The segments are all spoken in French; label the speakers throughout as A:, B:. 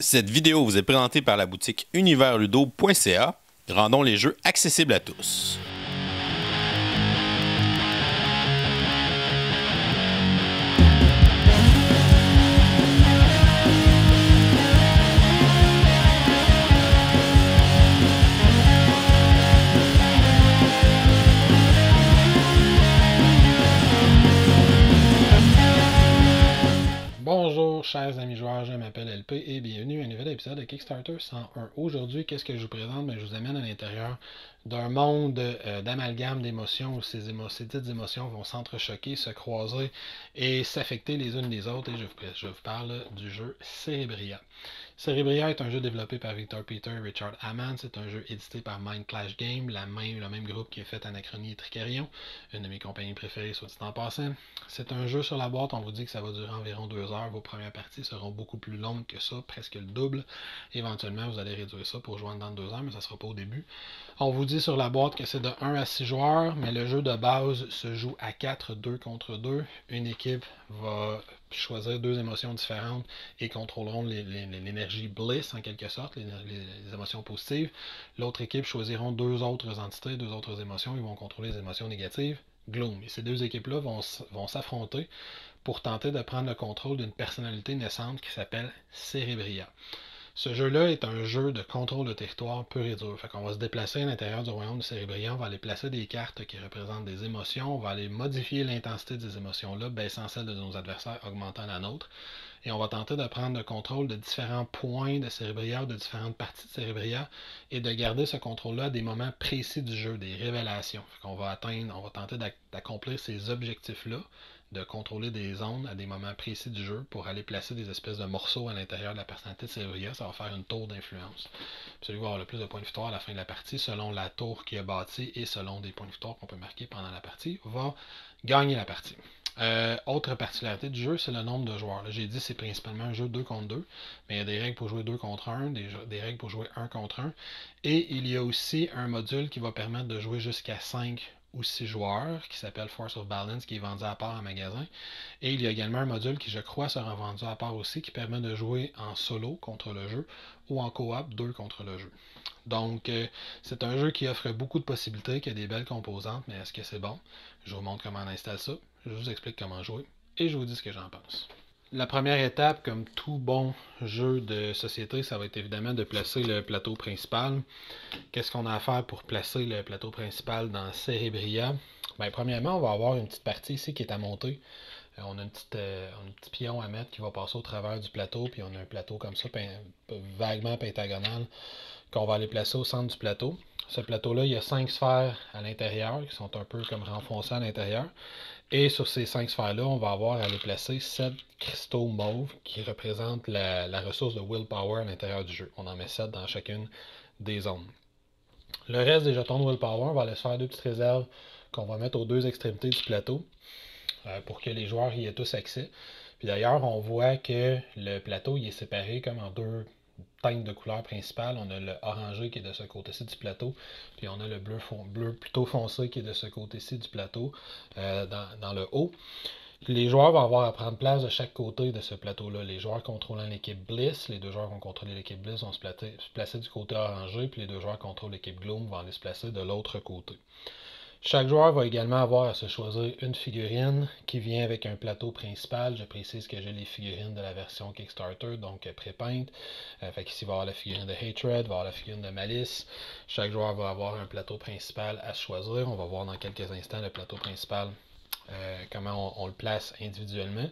A: Cette vidéo vous est présentée par la boutique universludo.ca. Rendons les jeux accessibles à tous.
B: Bonjour chers amis joueurs, je m'appelle LP et bienvenue à un nouvel épisode de Kickstarter 101. Aujourd'hui, qu'est-ce que je vous présente? Je vous amène à l'intérieur d'un monde d'amalgame d'émotions où ces dites émotions vont s'entrechoquer, se croiser et s'affecter les unes les autres. Et je vous parle du jeu Cerebria. Cerebria est un jeu développé par Victor Peter et Richard Hamann. C'est un jeu édité par Mind Clash Games, le même groupe qui a fait Anachronie et Tricarion, une de mes compagnies préférées, soit dit en passant. C'est un jeu sur la boîte, on vous dit que ça va durer environ 2 heures. Vos premières parties seront beaucoup plus longues que ça, presque le double. Éventuellement, vous allez réduire ça pour jouer dans 2 heures, mais ça ne sera pas au début. On vous dit sur la boîte que c'est de 1 à 6 joueurs, mais le jeu de base se joue à 4, 2 contre 2. Une équipe va choisir 2 émotions différentes et contrôleront l'énergie bliss en quelque sorte, les émotions positives. L'autre équipe choisiront 2 autres entités, 2 autres émotions, ils vont contrôler les émotions négatives. Gloom. Et ces 2 équipes-là vont s'affronter pour tenter de prendre le contrôle d'une personnalité naissante qui s'appelle Cerebria. Ce jeu-là est un jeu de contrôle de territoire pur et dur. Fait qu'on va se déplacer à l'intérieur du royaume de Cerebria, on va aller placer des cartes qui représentent des émotions, on va aller modifier l'intensité des émotions-là, baissant celle de nos adversaires, augmentant la nôtre. Et on va tenter de prendre le contrôle de différents points de Cerebria, de différentes parties de Cerebria, et de garder ce contrôle-là à des moments précis du jeu, des révélations. On va tenter d'accomplir ces objectifs-là, de contrôler des zones à des moments précis du jeu pour aller placer des espèces de morceaux à l'intérieur de la personnalité de Cerebria. Ça va faire une tour d'influence. Celui qui va avoir le plus de points de victoire à la fin de la partie, selon la tour qu'il a bâtie et selon des points de victoire qu'on peut marquer pendant la partie, va gagner la partie. Autre particularité du jeu, c'est le nombre de joueurs. J'ai dit c'est principalement un jeu 2 contre 2, mais il y a des règles pour jouer 2 contre 1, des règles pour jouer 1 contre 1. Et il y a aussi un module qui va permettre de jouer jusqu'à 5 ou 6 joueurs, qui s'appelle Force of Balance, qui est vendu à part en magasin. Et il y a également un module qui, je crois, sera vendu à part aussi, qui permet de jouer en solo contre le jeu ou en coop 2 contre le jeu. Donc, c'est un jeu qui offre beaucoup de possibilités, qui a des belles composantes, mais est-ce que c'est bon? Je vous montre comment on installe ça, je vous explique comment jouer, et je vous dis ce que j'en pense. La première étape, comme tout bon jeu de société, ça va être évidemment de placer le plateau principal. Qu'est-ce qu'on a à faire pour placer le plateau principal dans Cerebria? Premièrement, on va avoir une petite partie ici qui est à monter. On a un petit pion à mettre qui va passer au travers du plateau, puis on a un plateau comme ça, vaguement pentagonal, qu'on va aller placer au centre du plateau. Ce plateau-là, il y a 5 sphères à l'intérieur qui sont un peu comme renfoncées à l'intérieur. Et sur ces 5 sphères-là, on va avoir à aller placer 7 cristaux mauves qui représentent la ressource de willpower à l'intérieur du jeu. On en met 7 dans chacune des zones. Le reste des jetons de willpower, on va aller se faire 2 petites réserves qu'on va mettre aux 2 extrémités du plateau pour que les joueurs y aient tous accès. Puis d'ailleurs, on voit que le plateau il est séparé comme en 2 teintes de couleur principale. On a le orangé qui est de ce côté-ci du plateau, puis on a le bleu plutôt foncé qui est de ce côté-ci du plateau, dans le haut. Les joueurs vont avoir à prendre place de chaque côté de ce plateau-là. Les joueurs contrôlant l'équipe Bliss, les 2 joueurs vont contrôler l'équipe Bliss, vont se placer du côté orangé, puis les 2 joueurs contrôlant l'équipe Gloom vont aller se placer de l'autre côté. Chaque joueur va également avoir à se choisir une figurine qui vient avec un plateau principal. Je précise que j'ai les figurines de la version Kickstarter, donc pré-peintes. Fait qu'ici, il va y avoir la figurine de Hatred, il va y avoir la figurine de Malice. Chaque joueur va avoir un plateau principal à choisir. On va voir dans quelques instants le plateau principal, comment on le place individuellement.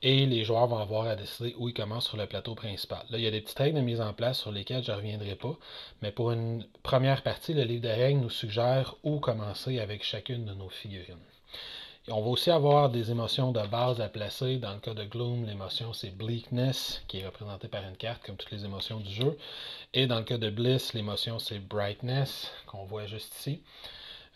B: Et les joueurs vont avoir à décider où ils commencent sur le plateau principal. Là, il y a des petites règles de mise en place sur lesquelles je ne reviendrai pas. Mais pour une première partie, le livre de règles nous suggère où commencer avec chacune de nos figurines. Et on va aussi avoir des émotions de base à placer. Dans le cas de Gloom, l'émotion c'est Bleakness, qui est représentée par une carte, comme toutes les émotions du jeu. Et dans le cas de Bliss, l'émotion c'est Brightness, qu'on voit juste ici.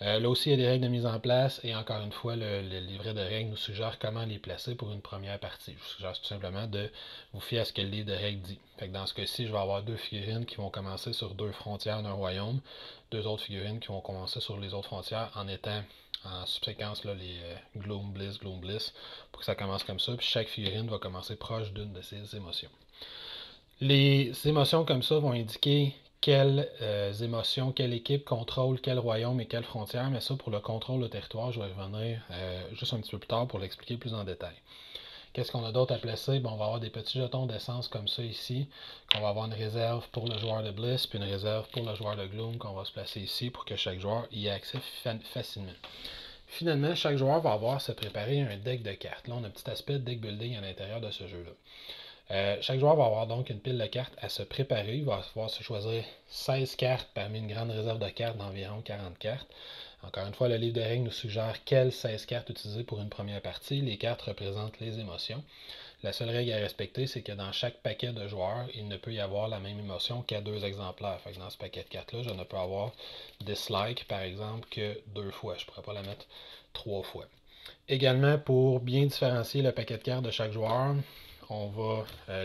B: Là aussi, il y a des règles de mise en place et encore une fois, le livret de règles nous suggère comment les placer pour une première partie. Je vous suggère tout simplement de vous fier à ce que le livre de règles dit. Fait que dans ce cas-ci, je vais avoir 2 figurines qui vont commencer sur 2 frontières d'un royaume, 2 autres figurines qui vont commencer sur les autres frontières en étant en subséquence là, les Gloom Bliss, pour que ça commence comme ça. Puis chaque figurine va commencer proche d'une de ces émotions. Les émotions comme ça vont indiquer quelles émotions, quelle équipe contrôle quel royaume et quelle frontière, mais ça pour le contrôle de territoire, je vais y revenir juste un petit peu plus tard pour l'expliquer plus en détail. Qu'est-ce qu'on a d'autre à placer? Bon, on va avoir des petits jetons d'essence comme ça ici, qu'on va avoir une réserve pour le joueur de Bliss, puis une réserve pour le joueur de Gloom qu'on va se placer ici pour que chaque joueur y ait accès facilement. Finalement, chaque joueur va avoir se préparer un deck de cartes. Là, on a un petit aspect de deck building à l'intérieur de ce jeu-là. Chaque joueur va avoir donc une pile de cartes à se préparer. Il va pouvoir se choisir 16 cartes parmi une grande réserve de cartes d'environ 40 cartes. Encore une fois, le livre de règles nous suggère quelles 16 cartes utiliser pour une première partie. Les cartes représentent les émotions. La seule règle à respecter, c'est que dans chaque paquet de joueurs, il ne peut y avoir la même émotion qu'à 2 exemplaires. Fait que dans ce paquet de cartes-là, je ne peux avoir dislike, par exemple, que 2 fois. Je ne pourrais pas la mettre 3 fois. Également, pour bien différencier le paquet de cartes de chaque joueur,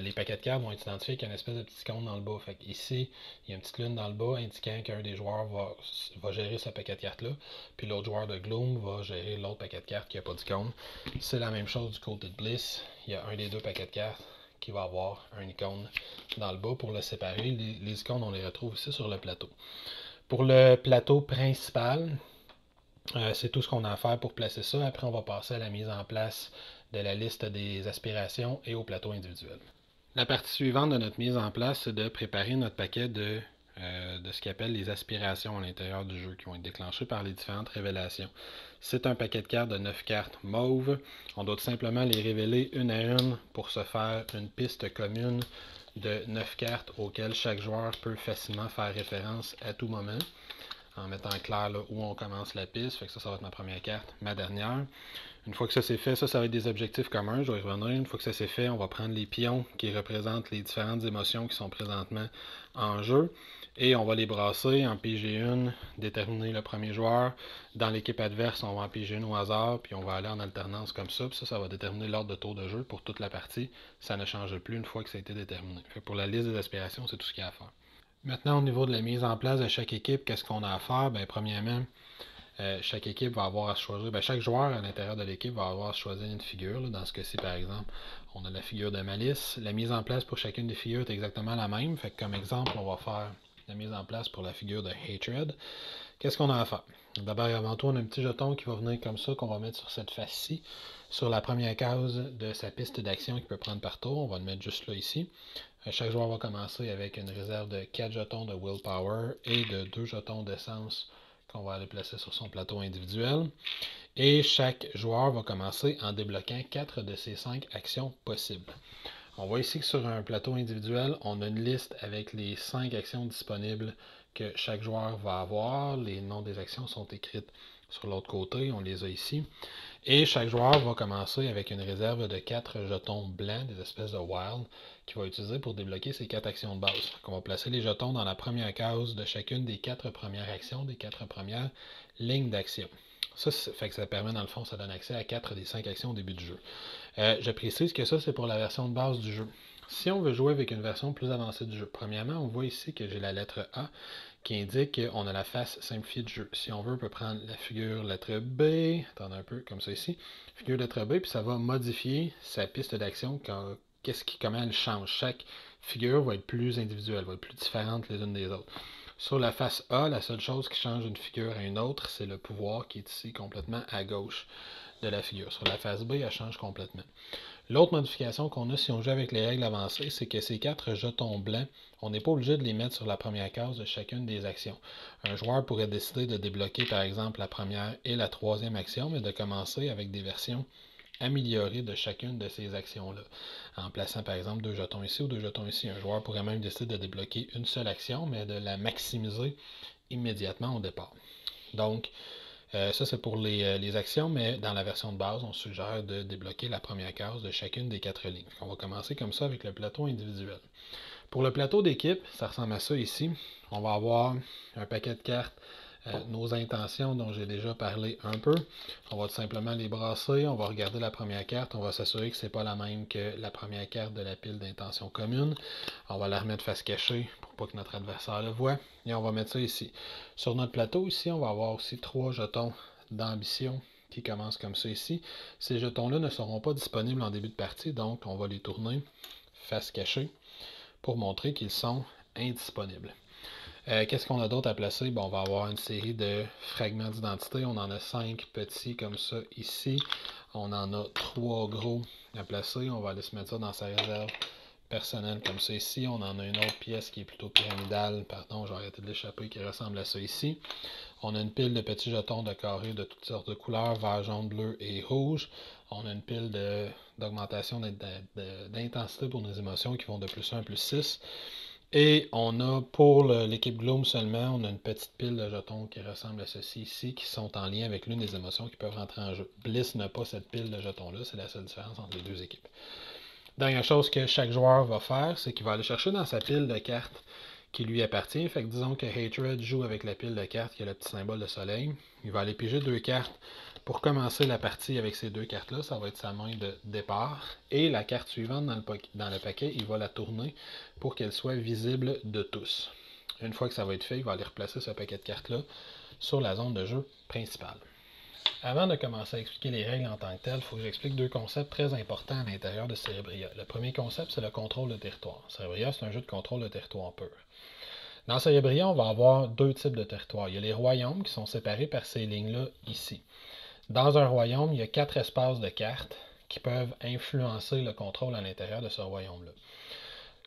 B: les paquets de cartes vont être identifiés avec une espèce de petit cône dans le bas. Fait ici, il y a une petite lune dans le bas indiquant qu'un des joueurs va gérer ce paquet de cartes-là, puis l'autre joueur de Gloom va gérer l'autre paquet de cartes qui n'a pas d'icône. C'est la même chose du côté de Bliss. Il y a un des deux paquets de cartes qui va avoir un icône dans le bas pour le séparer. Les icônes, on les retrouve ici sur le plateau. Pour le plateau principal, c'est tout ce qu'on a à faire pour placer ça. Après, on va passer à la mise en place de la liste des aspirations et au plateau individuel. La partie suivante de notre mise en place, c'est de préparer notre paquet de ce qu'on appelle les aspirations à l'intérieur du jeu qui vont être déclenchées par les différentes révélations. C'est un paquet de cartes de 9 cartes mauves. On doit tout simplement les révéler une à une pour se faire une piste commune de 9 cartes auxquelles chaque joueur peut facilement faire référence à tout moment en mettant clair là, où on commence la piste. Fait que ça va être ma première carte, ma dernière. Une fois que ça c'est fait, ça va être des objectifs communs, je vais y revenir. Une fois que ça c'est fait, on va prendre les pions qui représentent les différentes émotions qui sont présentement en jeu et on va les brasser, en piger une, déterminer le premier joueur. Dans l'équipe adverse, on va en piger une au hasard, puis on va aller en alternance comme ça. Puis ça va déterminer l'ordre de tour de jeu pour toute la partie. Ça ne change plus une fois que ça a été déterminé. Fait que pour la liste des aspirations, c'est tout ce qu'il y a à faire. Maintenant, au niveau de la mise en place de chaque équipe, qu'est-ce qu'on a à faire? Bien, premièrement, chaque équipe va avoir à choisir, chaque joueur à l'intérieur de l'équipe va avoir à choisir une figure. Là. Dans ce cas-ci, par exemple, on a la figure de Malice. La mise en place pour chacune des figures est exactement la même. Fait que comme exemple, on va faire la mise en place pour la figure de Hatred. Qu'est-ce qu'on a à faire? D'abord et avant tout, on a un petit jeton qui va venir comme ça, qu'on va mettre sur cette face-ci, sur la première case de sa piste d'action qu'il peut prendre par tour. On va le mettre juste là, ici. Chaque joueur va commencer avec une réserve de 4 jetons de Willpower et de 2 jetons d'essence qu'on va aller placer sur son plateau individuel. Et chaque joueur va commencer en débloquant 4 de ses 5 actions possibles. On voit ici que sur un plateau individuel, on a une liste avec les 5 actions disponibles que chaque joueur va avoir. Les noms des actions sont écrites sur l'autre côté, on les a ici. Et chaque joueur va commencer avec une réserve de 4 jetons blancs, des espèces de wild, qu'il va utiliser pour débloquer ses 4 actions de base. On va placer les jetons dans la première case de chacune des 4 premières actions, des 4 premières lignes d'action. Ça fait que ça permet, dans le fond, ça donne accès à 4 des 5 actions au début du jeu. Je précise que ça, c'est pour la version de base du jeu. Si on veut jouer avec une version plus avancée du jeu, premièrement, on voit ici que j'ai la lettre A qui indique qu'on a la face simplifiée du jeu. Si on veut, on peut prendre la figure lettre B, attendez un peu, comme ça ici, figure lettre B, puis ça va modifier sa piste d'action, comment elle change. Chaque figure va être plus individuelle, va être plus différente les unes des autres. Sur la face A, la seule chose qui change d'une figure à une autre, c'est le pouvoir qui est ici complètement à gauche de la figure. Sur la face B, elle change complètement. L'autre modification qu'on a si on joue avec les règles avancées, c'est que ces 4 jetons blancs, on n'est pas obligé de les mettre sur la première case de chacune des actions. Un joueur pourrait décider de débloquer par exemple la première et la troisième action, mais de commencer avec des versions améliorées de chacune de ces actions-là. En plaçant par exemple 2 jetons ici ou 2 jetons ici. Un joueur pourrait même décider de débloquer une seule action, mais de la maximiser immédiatement au départ. Donc, ça, c'est pour les actions, mais dans la version de base, on suggère de débloquer la première case de chacune des 4 lignes. On va commencer comme ça avec le plateau individuel. Pour le plateau d'équipe, ça ressemble à ça ici. On va avoir un paquet de cartes, nos intentions dont j'ai déjà parlé un peu. On va tout simplement les brasser, on va regarder la première carte, on va s'assurer que ce n'est pas la même que la première carte de la pile d'intentions communes. On va la remettre face cachée pour pas que notre adversaire le voie. Et on va mettre ça ici. Sur notre plateau ici, on va avoir aussi 3 jetons d'ambition qui commencent comme ça ici. Ces jetons-là ne seront pas disponibles en début de partie, donc on va les tourner face cachée pour montrer qu'ils sont indisponibles. Qu'est-ce qu'on a d'autre à placer? Bon, on va avoir une série de fragments d'identité. On en a 5 petits comme ça ici. On en a 3 gros à placer. On va aller se mettre ça dans sa réserve personnelle comme ça ici. On en a une autre pièce qui est plutôt pyramidale. Pardon, j'ai arrêté de l'échapper, qui ressemble à ça ici. On a une pile de petits jetons de carrés de toutes sortes de couleurs, vert, jaune, bleu et rouge. On a une pile d'augmentation d'intensité pour nos émotions qui vont de plus 1 à plus 6. Et on a, pour l'équipe Gloom seulement, on a une petite pile de jetons qui ressemble à ceci ici, qui sont en lien avec l'une des émotions qui peuvent rentrer en jeu. Bliss n'a pas cette pile de jetons-là, c'est la seule différence entre les deux équipes. Dernière chose que chaque joueur va faire, c'est qu'il va aller chercher dans sa pile de cartes qui lui appartient. Fait que disons que Hatred joue avec la pile de cartes qui a le petit symbole de soleil. Il va aller piger 2 cartes pour commencer la partie avec ces 2 cartes-là. Ça va être sa main de départ. Et la carte suivante dans le paquet, il va la tourner pour qu'elle soit visible de tous. Une fois que ça va être fait, il va aller replacer ce paquet de cartes-là sur la zone de jeu principale. Avant de commencer à expliquer les règles en tant que telles, il faut que j'explique 2 concepts très importants à l'intérieur de Cerebria. Le premier concept, c'est le contrôle de territoire. Cerebria, c'est un jeu de contrôle de territoire pur. Dans Cerebria, on va avoir 2 types de territoires. Il y a les royaumes qui sont séparés par ces lignes-là ici. Dans un royaume, il y a 4 espaces de cartes qui peuvent influencer le contrôle à l'intérieur de ce royaume-là.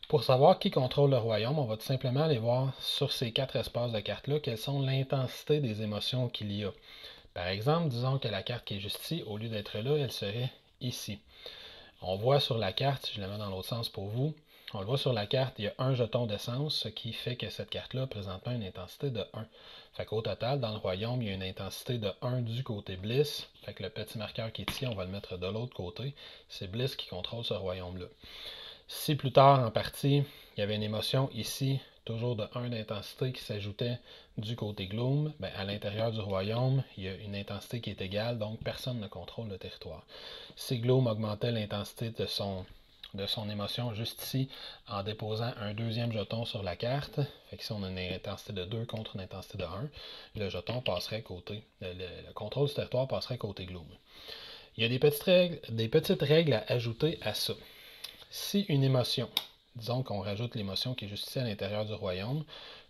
B: Pour savoir qui contrôle le royaume, on va tout simplement aller voir sur ces 4 espaces de cartes-là quelles sont l'intensité des émotions qu'il y a. Par exemple, disons que la carte qui est juste ici, au lieu d'être là, elle serait ici. On voit sur la carte, si je la mets dans l'autre sens pour vous, on le voit sur la carte, il y a un jeton d'essence, ce qui fait que cette carte-là a présentement une intensité de 1. Fait qu'au total, dans le royaume, il y a une intensité de 1 du côté Bliss. Fait que le petit marqueur qui est ici, on va le mettre de l'autre côté. C'est Bliss qui contrôle ce royaume-là. Si plus tard en partie, il y avait une émotion ici, toujours de 1 d'intensité qui s'ajoutait du côté Gloom, ben à l'intérieur du royaume, il y a une intensité qui est égale, donc personne ne contrôle le territoire. Si Gloom augmentait l'intensité de son émotion juste ici en déposant un deuxième jeton sur la carte, fait que si on a une intensité de 2 contre une intensité de 1, le jeton passerait côté, le contrôle du territoire passerait côté Gloom. Il y a des petites règles à ajouter à ça. Si une émotion, disons qu'on rajoute l'émotion qui est juste ici à l'intérieur du royaume,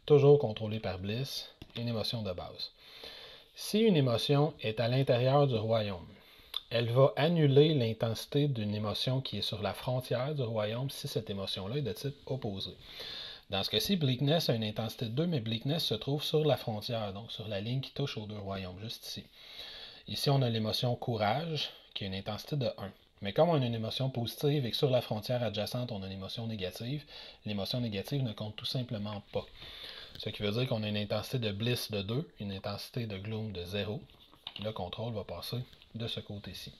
B: toujours contrôlée par Bliss, une émotion de base. Si une émotion est à l'intérieur du royaume, elle va annuler l'intensité d'une émotion qui est sur la frontière du royaume si cette émotion-là est de type opposé. Dans ce cas-ci, Bleakness a une intensité de 2, mais Bleakness se trouve sur la frontière, donc sur la ligne qui touche aux 2 royaumes, juste ici. Ici, on a l'émotion Courage, qui a une intensité de 1. Mais comme on a une émotion positive et que sur la frontière adjacente, on a une émotion négative, l'émotion négative ne compte tout simplement pas. Ce qui veut dire qu'on a une intensité de Bliss de 2, une intensité de Gloom de 0. Le contrôle va passer de ce côté-ci.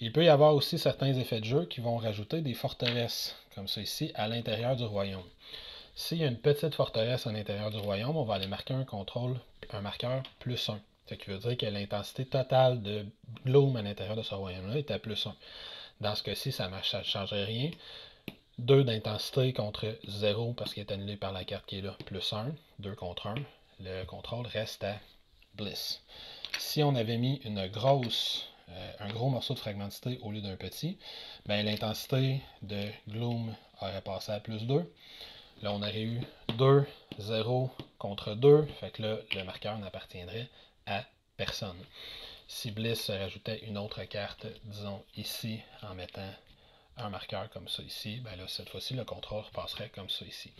B: Il peut y avoir aussi certains effets de jeu qui vont rajouter des forteresses, comme ça ici, à l'intérieur du royaume. S'il y a une petite forteresse à l'intérieur du royaume, on va aller marquer un marqueur plus 1. Ce qui veut dire que l'intensité totale de Gloom à l'intérieur de ce royaume-là est à plus 1. Dans ce cas-ci, ça ne changerait rien. 2 d'intensité contre 0 parce qu'il est annulé par la carte qui est là, plus 1, 2 contre 1. Le contrôle reste à Bliss. Si on avait mis un gros morceau de fragmentité au lieu d'un petit, ben l'intensité de Gloom aurait passé à plus 2. Là, on aurait eu 2, 0 contre 2. Fait que là, le marqueur n'appartiendrait à personne. Si Bliss se rajoutait une autre carte, disons ici, en mettant un marqueur comme ça ici, ben là, cette fois-ci, le contrôle repasserait comme ça ici.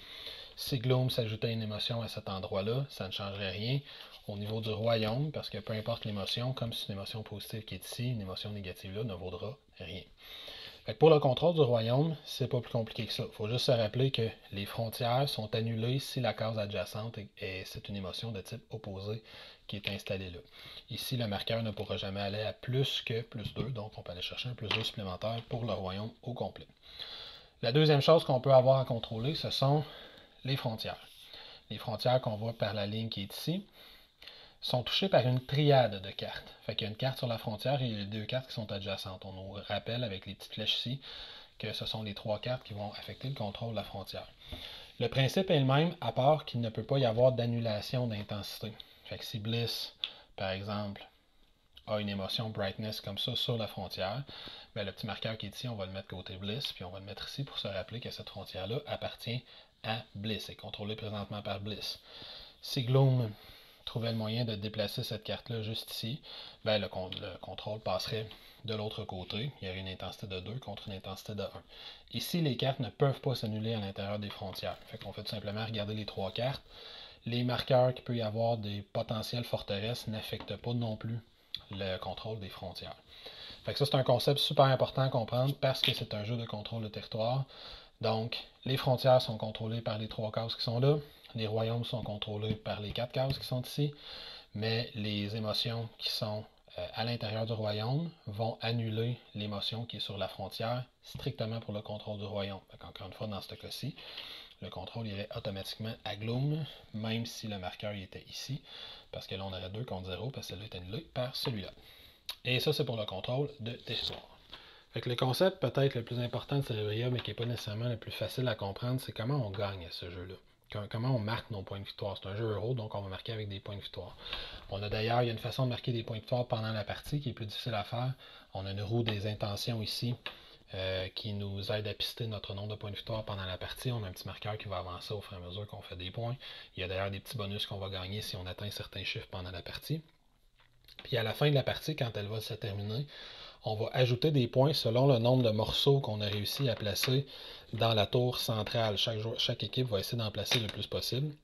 B: Si Gloom s'ajoutait une émotion à cet endroit-là, ça ne changerait rien au niveau du royaume, parce que peu importe l'émotion, comme c'est une émotion positive qui est ici, une émotion négative là ne vaudra rien. Fait que pour le contrôle du royaume, c'est pas plus compliqué que ça. Il faut juste se rappeler que les frontières sont annulées si la case adjacente c'est une émotion de type opposé qui est installée là. Ici, le marqueur ne pourra jamais aller à plus que plus 2, donc on peut aller chercher un plus 2 supplémentaire pour le royaume au complet. La deuxième chose qu'on peut avoir à contrôler, ce sont les frontières. Les frontières qu'on voit par la ligne qui est ici sont touchées par une triade de cartes. Fait qu'il y a une carte sur la frontière et il y a 2 cartes qui sont adjacentes. On nous rappelle avec les petites flèches ici que ce sont les 3 cartes qui vont affecter le contrôle de la frontière. Le principe est le même, à part qu'il ne peut pas y avoir d'annulation d'intensité. Fait que si Bliss, par exemple, a une émotion brightness comme ça sur la frontière, bien, le petit marqueur qui est ici, on va le mettre côté Bliss, puis on va le mettre ici pour se rappeler que cette frontière-là appartient à Bliss, est contrôlée présentement par Bliss. Si Gloom trouvait le moyen de déplacer cette carte-là juste ici, bien, le contrôle passerait de l'autre côté. Il y aurait une intensité de 2 contre une intensité de 1. Ici, les cartes ne peuvent pas s'annuler à l'intérieur des frontières. Fait qu'on fait tout simplement regarder les 3 cartes. Les marqueurs qu'il peut y avoir des potentielles forteresses n'affectent pas non plus le contrôle des frontières. Fait que ça, c'est un concept super important à comprendre parce que c'est un jeu de contrôle de territoire. Donc, les frontières sont contrôlées par les 3 cases qui sont là. Les royaumes sont contrôlés par les 4 cases qui sont ici. Mais les émotions qui sont à l'intérieur du royaume vont annuler l'émotion qui est sur la frontière strictement pour le contrôle du royaume. Encore une fois, dans ce cas-ci, le contrôle irait automatiquement à Gloom, même si le marqueur il était ici, parce que là on aurait 2 contre 0, parce que celui-là est annulé par celui-là. Et ça, c'est pour le contrôle de territoire. Fait que le concept peut-être le plus important de Cerebria, mais qui n'est pas nécessairement le plus facile à comprendre, c'est comment on gagne à ce jeu-là. Comment on marque nos points de victoire. C'est un jeu euro, donc on va marquer avec des points de victoire. On a d'ailleurs, il y a une façon de marquer des points de victoire pendant la partie qui est plus difficile à faire. On a une roue des intentions ici qui nous aide à pister notre nombre de points de victoire pendant la partie. On a un petit marqueur qui va avancer au fur et à mesure qu'on fait des points. Il y a d'ailleurs des petits bonus qu'on va gagner si on atteint certains chiffres pendant la partie. Puis à la fin de la partie, quand elle va se terminer, on va ajouter des points selon le nombre de morceaux qu'on a réussi à placer dans la tour centrale. Chaque équipe va essayer d'en placer le plus possible.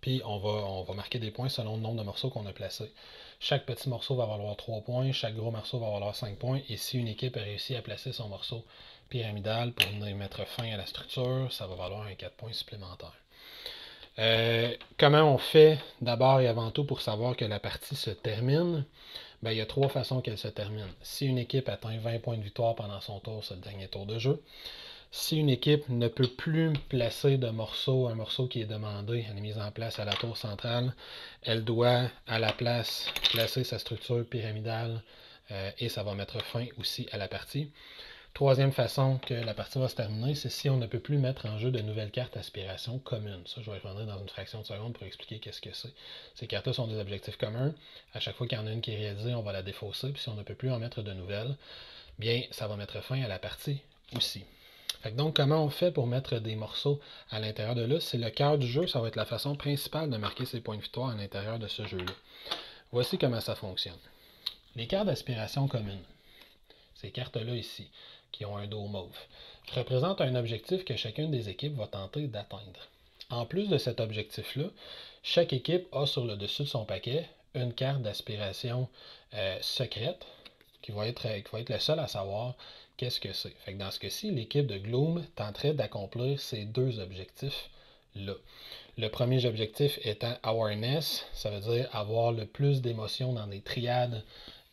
B: Puis on va marquer des points selon le nombre de morceaux qu'on a placés. Chaque petit morceau va valoir 3 points, chaque gros morceau va valoir 5 points. Et si une équipe a réussi à placer son morceau pyramidal pour venir mettre fin à la structure, ça va valoir un 4 points supplémentaire. Comment on fait d'abord et avant tout pour savoir que la partie se termine? Bien, il y a 3 façons qu'elle se termine. Si une équipe atteint 20 points de victoire pendant son tour, c'est le dernier tour de jeu. Si une équipe ne peut plus placer de morceau, un morceau qui est demandé, elle est mise en place à la tour centrale, elle doit à la place placer sa structure pyramidale et ça va mettre fin aussi à la partie. Troisième façon que la partie va se terminer, c'est si on ne peut plus mettre en jeu de nouvelles cartes aspiration communes. Ça, je vais revenir dans une fraction de seconde pour expliquer qu'est-ce que c'est. Ces cartes-là sont des objectifs communs. À chaque fois qu'il y en a une qui est réalisée, on va la défausser. Puis si on ne peut plus en mettre de nouvelles, bien, ça va mettre fin à la partie aussi. Fait que donc, comment on fait pour mettre des morceaux à l'intérieur de là? C'est le cœur du jeu, ça va être la façon principale de marquer ses points de victoire à l'intérieur de ce jeu-là. Voici comment ça fonctionne. Les cartes d'aspiration commune, ces cartes-là ici, qui ont un dos mauve, représentent un objectif que chacune des équipes va tenter d'atteindre. En plus de cet objectif-là, chaque équipe a sur le dessus de son paquet une carte d'aspiration secrète qui va être le seul à savoir qu'est-ce que c'est. Fait que dans ce cas-ci, l'équipe de Gloom tenterait d'accomplir ces 2 objectifs-là. Le premier objectif étant Awareness, ça veut dire avoir le plus d'émotions dans des triades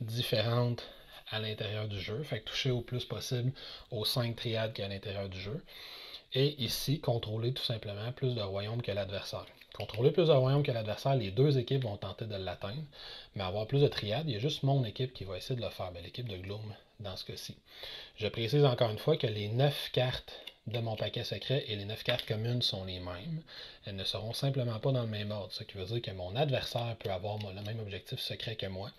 B: différentes à l'intérieur du jeu, fait que toucher au plus possible aux 5 triades qu'il y a à l'intérieur du jeu. Et ici, contrôler tout simplement plus de royaumes que l'adversaire. Contrôler plus de royaumes que l'adversaire, les 2 équipes vont tenter de l'atteindre, mais avoir plus de triades, il y a juste mon équipe qui va essayer de le faire, l'équipe de Gloom dans ce cas-ci. Je précise encore une fois que les 9 cartes de mon paquet secret et les 9 cartes communes sont les mêmes. Elles ne seront simplement pas dans le même ordre, ce qui veut dire que mon adversaire peut avoir le même objectif secret que moi,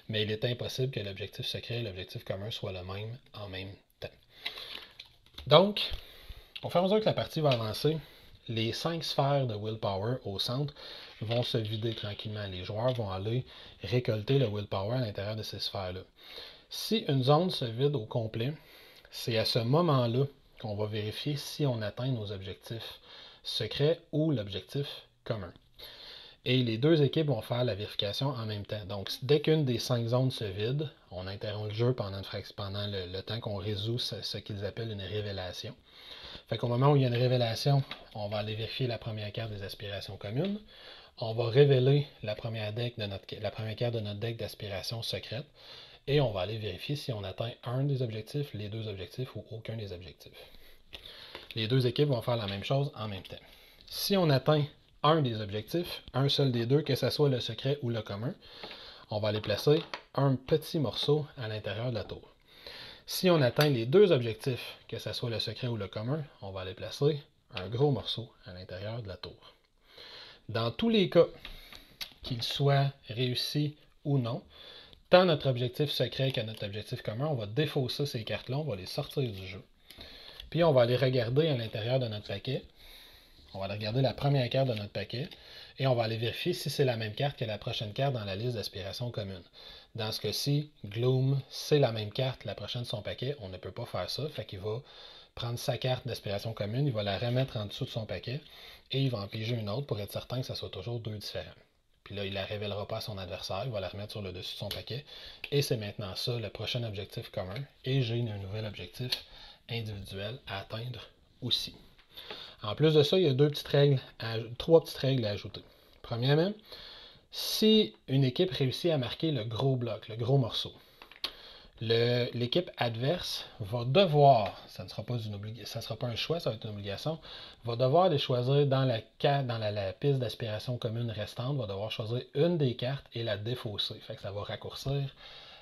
B: mais il est impossible que l'objectif secret et l'objectif commun soient le même en même temps. Donc, au fur et à mesure que la partie va avancer, les 5 sphères de willpower au centre vont se vider tranquillement. Les joueurs vont aller récolter le willpower à l'intérieur de ces sphères-là. Si une zone se vide au complet, c'est à ce moment-là qu'on va vérifier si on atteint nos objectifs secrets ou l'objectif commun. Et les 2 équipes vont faire la vérification en même temps. Donc, dès qu'une des 5 zones se vide, on interrompt le jeu pendant le temps qu'on résout ce qu'ils appellent une révélation. Fait qu'au moment où il y a une révélation, on va aller vérifier la première carte des aspirations communes. On va révéler la première carte de notre deck d'aspiration secrète. Et on va aller vérifier si on atteint un des objectifs, les 2 objectifs ou aucun des objectifs. Les 2 équipes vont faire la même chose en même temps. Si on atteint un des objectifs, un seul des 2, que ce soit le secret ou le commun, on va aller placer un petit morceau à l'intérieur de la tour. Si on atteint les 2 objectifs, que ce soit le secret ou le commun, on va aller placer un gros morceau à l'intérieur de la tour. Dans tous les cas, qu'ils soient réussis ou non, tant notre objectif secret que notre objectif commun, on va défausser ces cartes-là, on va les sortir du jeu. Puis on va aller regarder à l'intérieur de notre paquet. On va aller regarder la première carte de notre paquet et on va aller vérifier si c'est la même carte que la prochaine carte dans la liste d'aspiration commune. Dans ce cas-ci, Gloom, c'est la même carte, la prochaine de son paquet. On ne peut pas faire ça, fait qu'il va prendre sa carte d'aspiration commune, il va la remettre en dessous de son paquet et il va en piger une autre pour être certain que ça soit toujours deux différents. Puis là, il ne la révélera pas à son adversaire, il va la remettre sur le dessus de son paquet. Et c'est maintenant ça, le prochain objectif commun. Et j'ai un nouvel objectif individuel à atteindre aussi. En plus de ça, il y a trois petites règles à ajouter. Premièrement, si une équipe réussit à marquer le gros bloc, le gros morceau, l'équipe adverse va devoir, ça ne sera pas sera pas un choix, ça va être une obligation, va devoir les choisir dans la piste d'aspiration commune restante, va devoir choisir une des cartes et la défausser. Fait que ça va raccourcir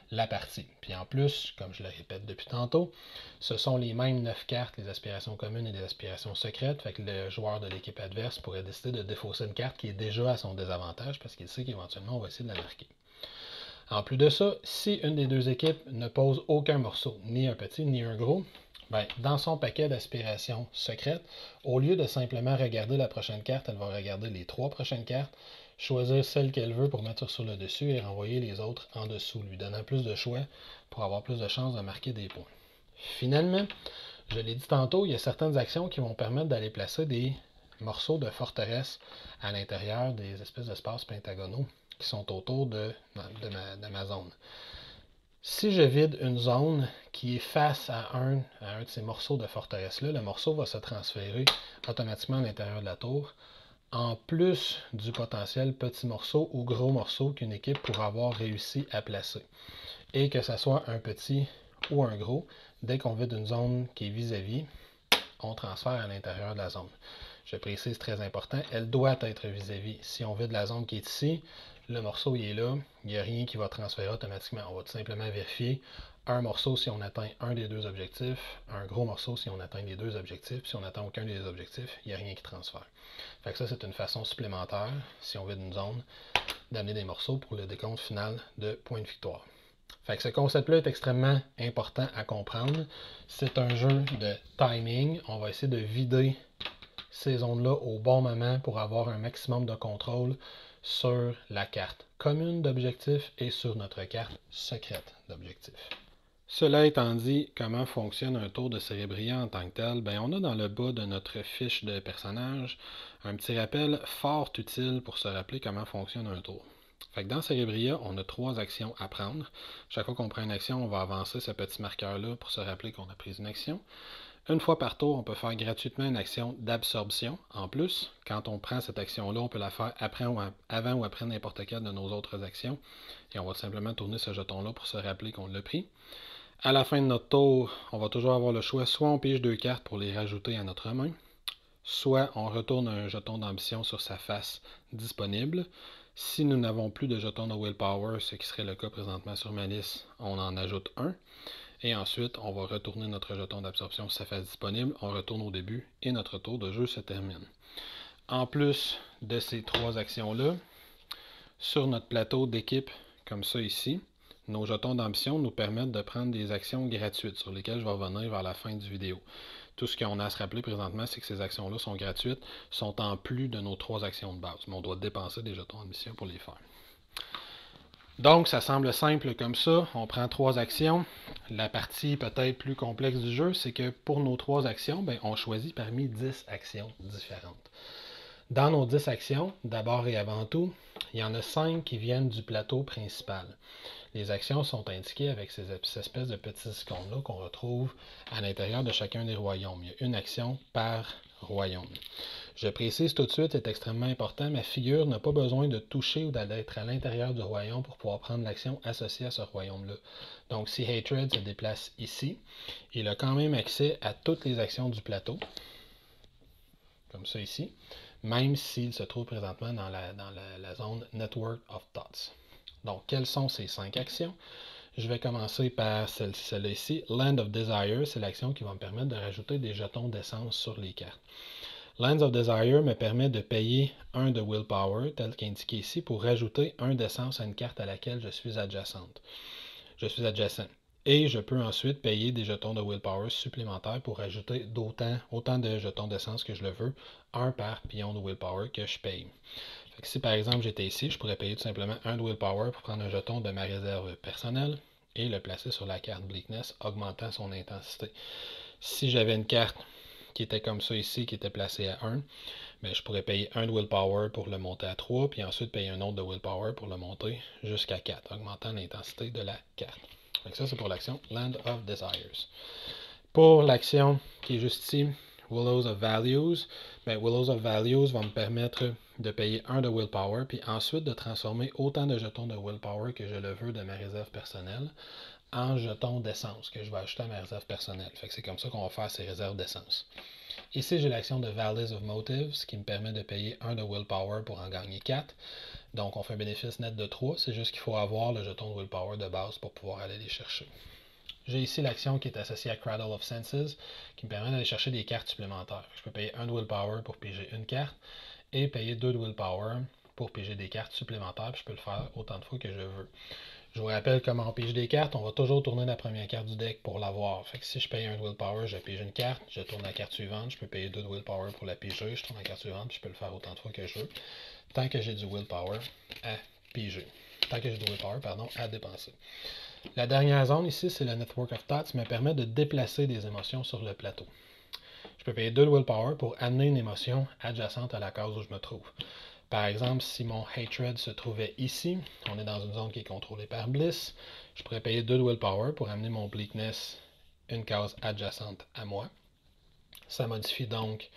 B: la partie. Puis en plus, comme je le répète depuis tantôt, ce sont les mêmes 9 cartes, les aspirations communes et les aspirations secrètes. Fait que le joueur de l'équipe adverse pourrait décider de défausser une carte qui est déjà à son désavantage parce qu'il sait qu'éventuellement on va essayer de la marquer. En plus de ça, si une des deux équipes ne pose aucun morceau, ni un petit ni un gros, dans son paquet d'aspiration secrète, au lieu de simplement regarder la prochaine carte, elle va regarder les 3 prochaines cartes, choisir celle qu'elle veut pour mettre sur le dessus et renvoyer les autres en dessous, lui donnant plus de choix pour avoir plus de chances de marquer des points. Finalement, je l'ai dit tantôt, il y a certaines actions qui vont permettre d'aller placer des morceaux de forteresse à l'intérieur des espèces d'espaces pentagonaux qui sont autour de ma zone. Si je vide une zone qui est face à un de ces morceaux de forteresse-là, le morceau va se transférer automatiquement à l'intérieur de la tour, en plus du potentiel petit morceau ou gros morceau qu'une équipe pourra avoir réussi à placer. Et que ce soit un petit ou un gros, dès qu'on vide une zone qui est vis-à-vis, on transfère à l'intérieur de la zone. Je précise, très important, elle doit être vis-à-vis. Si on vide la zone qui est ici, le morceau il est là, il n'y a rien qui va transférer automatiquement. On va tout simplement vérifier un morceau si on atteint un des deux objectifs, un gros morceau si on atteint les deux objectifs. Si on n'atteint aucun des objectifs, il n'y a rien qui transfère. Fait que ça, c'est une façon supplémentaire, si on vide une zone, d'amener des morceaux pour le décompte final de points de victoire. Fait que ce concept-là est extrêmement important à comprendre. C'est un jeu de timing. On va essayer de vider ces zones-là au bon moment pour avoir un maximum de contrôle sur la carte commune d'objectifs et sur notre carte secrète d'objectifs. Cela étant dit, comment fonctionne un tour de Cérébria en tant que tel? On a dans le bas de notre fiche de personnage un petit rappel fort utile pour se rappeler comment fonctionne un tour. Fait que dans Cérébria, on a 3 actions à prendre. Chaque fois qu'on prend une action, on va avancer ce petit marqueur-là pour se rappeler qu'on a pris une action. Une fois par tour, on peut faire gratuitement une action d'absorption. En plus, quand on prend cette action-là, on peut la faire avant ou après n'importe quelle de nos autres actions. Et on va simplement tourner ce jeton-là pour se rappeler qu'on l'a pris. À la fin de notre tour, on va toujours avoir le choix, soit on pige 2 cartes pour les rajouter à notre main, soit on retourne un jeton d'ambition sur sa face disponible. Si nous n'avons plus de jetons de Willpower, ce qui serait le cas présentement sur ma liste, on en ajoute un. Et ensuite, on va retourner notre jeton d'absorption sur sa face disponible, on retourne au début et notre tour de jeu se termine. En plus de ces 3 actions-là, sur notre plateau d'équipe, comme ça ici, nos jetons d'ambition nous permettent de prendre des actions gratuites sur lesquelles je vais revenir vers la fin du vidéo. Tout ce qu'on a à se rappeler présentement, c'est que ces actions-là sont gratuites, sont en plus de nos 3 actions de base, mais on doit dépenser des jetons d'ambition pour les faire. Donc, ça semble simple comme ça. On prend 3 actions. La partie peut-être plus complexe du jeu, c'est que pour nos 3 actions, on choisit parmi 10 actions différentes. Dans nos 10 actions, d'abord et avant tout, il y en a 5 qui viennent du plateau principal. Les actions sont indiquées avec ces espèces de petits icônes-là qu'on retrouve à l'intérieur de chacun des royaumes. Il y a une action par royaume. Je précise tout de suite, c'est extrêmement important, ma figure n'a pas besoin de toucher ou d'être à l'intérieur du royaume pour pouvoir prendre l'action associée à ce royaume-là. Donc si Hatred se déplace ici, il a quand même accès à toutes les actions du plateau, comme ça ici, même s'il se trouve présentement dans la zone Network of Thoughts. Donc, quelles sont ces 5 actions? Je vais commencer par celle-là ici. Land of Desire, c'est l'action qui va me permettre de rajouter des jetons d'essence sur les cartes. Lands of Desire me permet de payer 1 de Willpower, tel qu'indiqué ici, pour rajouter 1 d'essence à une carte à laquelle je suis adjacent. Et je peux ensuite payer des jetons de Willpower supplémentaires pour ajouter autant de jetons d'essence que je le veux, 1 par pion de Willpower que je paye. Fait que si par exemple j'étais ici, je pourrais payer tout simplement 1 de Willpower pour prendre un jeton de ma réserve personnelle et le placer sur la carte Bleakness, augmentant son intensité. Si j'avais une carte qui était comme ça ici, qui était placée à 1, bien, je pourrais payer 1 de Willpower pour le monter à 3, puis ensuite payer un autre de Willpower pour le monter jusqu'à 4, augmentant l'intensité de la carte. Donc ça, c'est pour l'action Land of Desires. Pour l'action qui est juste ici, Willows of Values, bien, Willows of Values va me permettre de payer 1 de Willpower, puis ensuite de transformer autant de jetons de Willpower que je le veux de ma réserve personnelle en jetons d'essence que je vais ajouter à ma réserve personnelle. Fait que c'est comme ça qu'on va faire ces réserves d'essence. Ici, j'ai l'action de Valleys of Motives qui me permet de payer 1 de Willpower pour en gagner 4. Donc, on fait un bénéfice net de 3. C'est juste qu'il faut avoir le jeton de Willpower de base pour pouvoir aller les chercher. J'ai ici l'action qui est associée à Cradle of Senses qui me permet d'aller chercher des cartes supplémentaires. Je peux payer 1 de Willpower pour piger une carte et payer 2 de Willpower pour piger des cartes supplémentaires. Puis je peux le faire autant de fois que je veux. Je vous rappelle comment on pige des cartes. On va toujours tourner la première carte du deck pour l'avoir. Fait que si je paye 1 de Willpower, je pige une carte, je tourne la carte suivante, je peux payer 2 de Willpower pour la piger, je tourne la carte suivante, puis je peux le faire autant de fois que je veux, tant que j'ai du Willpower à piger. Tant que j'ai du Willpower, à dépenser. La dernière zone ici, c'est le Network of Thoughts, qui me permet de déplacer des émotions sur le plateau. Je peux payer 2 de Willpower pour amener une émotion adjacente à la case où je me trouve. Par exemple, si mon Hatred se trouvait ici, on est dans une zone qui est contrôlée par Bliss, je pourrais payer 2 de Willpower pour amener mon Bleakness une case adjacente à moi. Ça modifie donc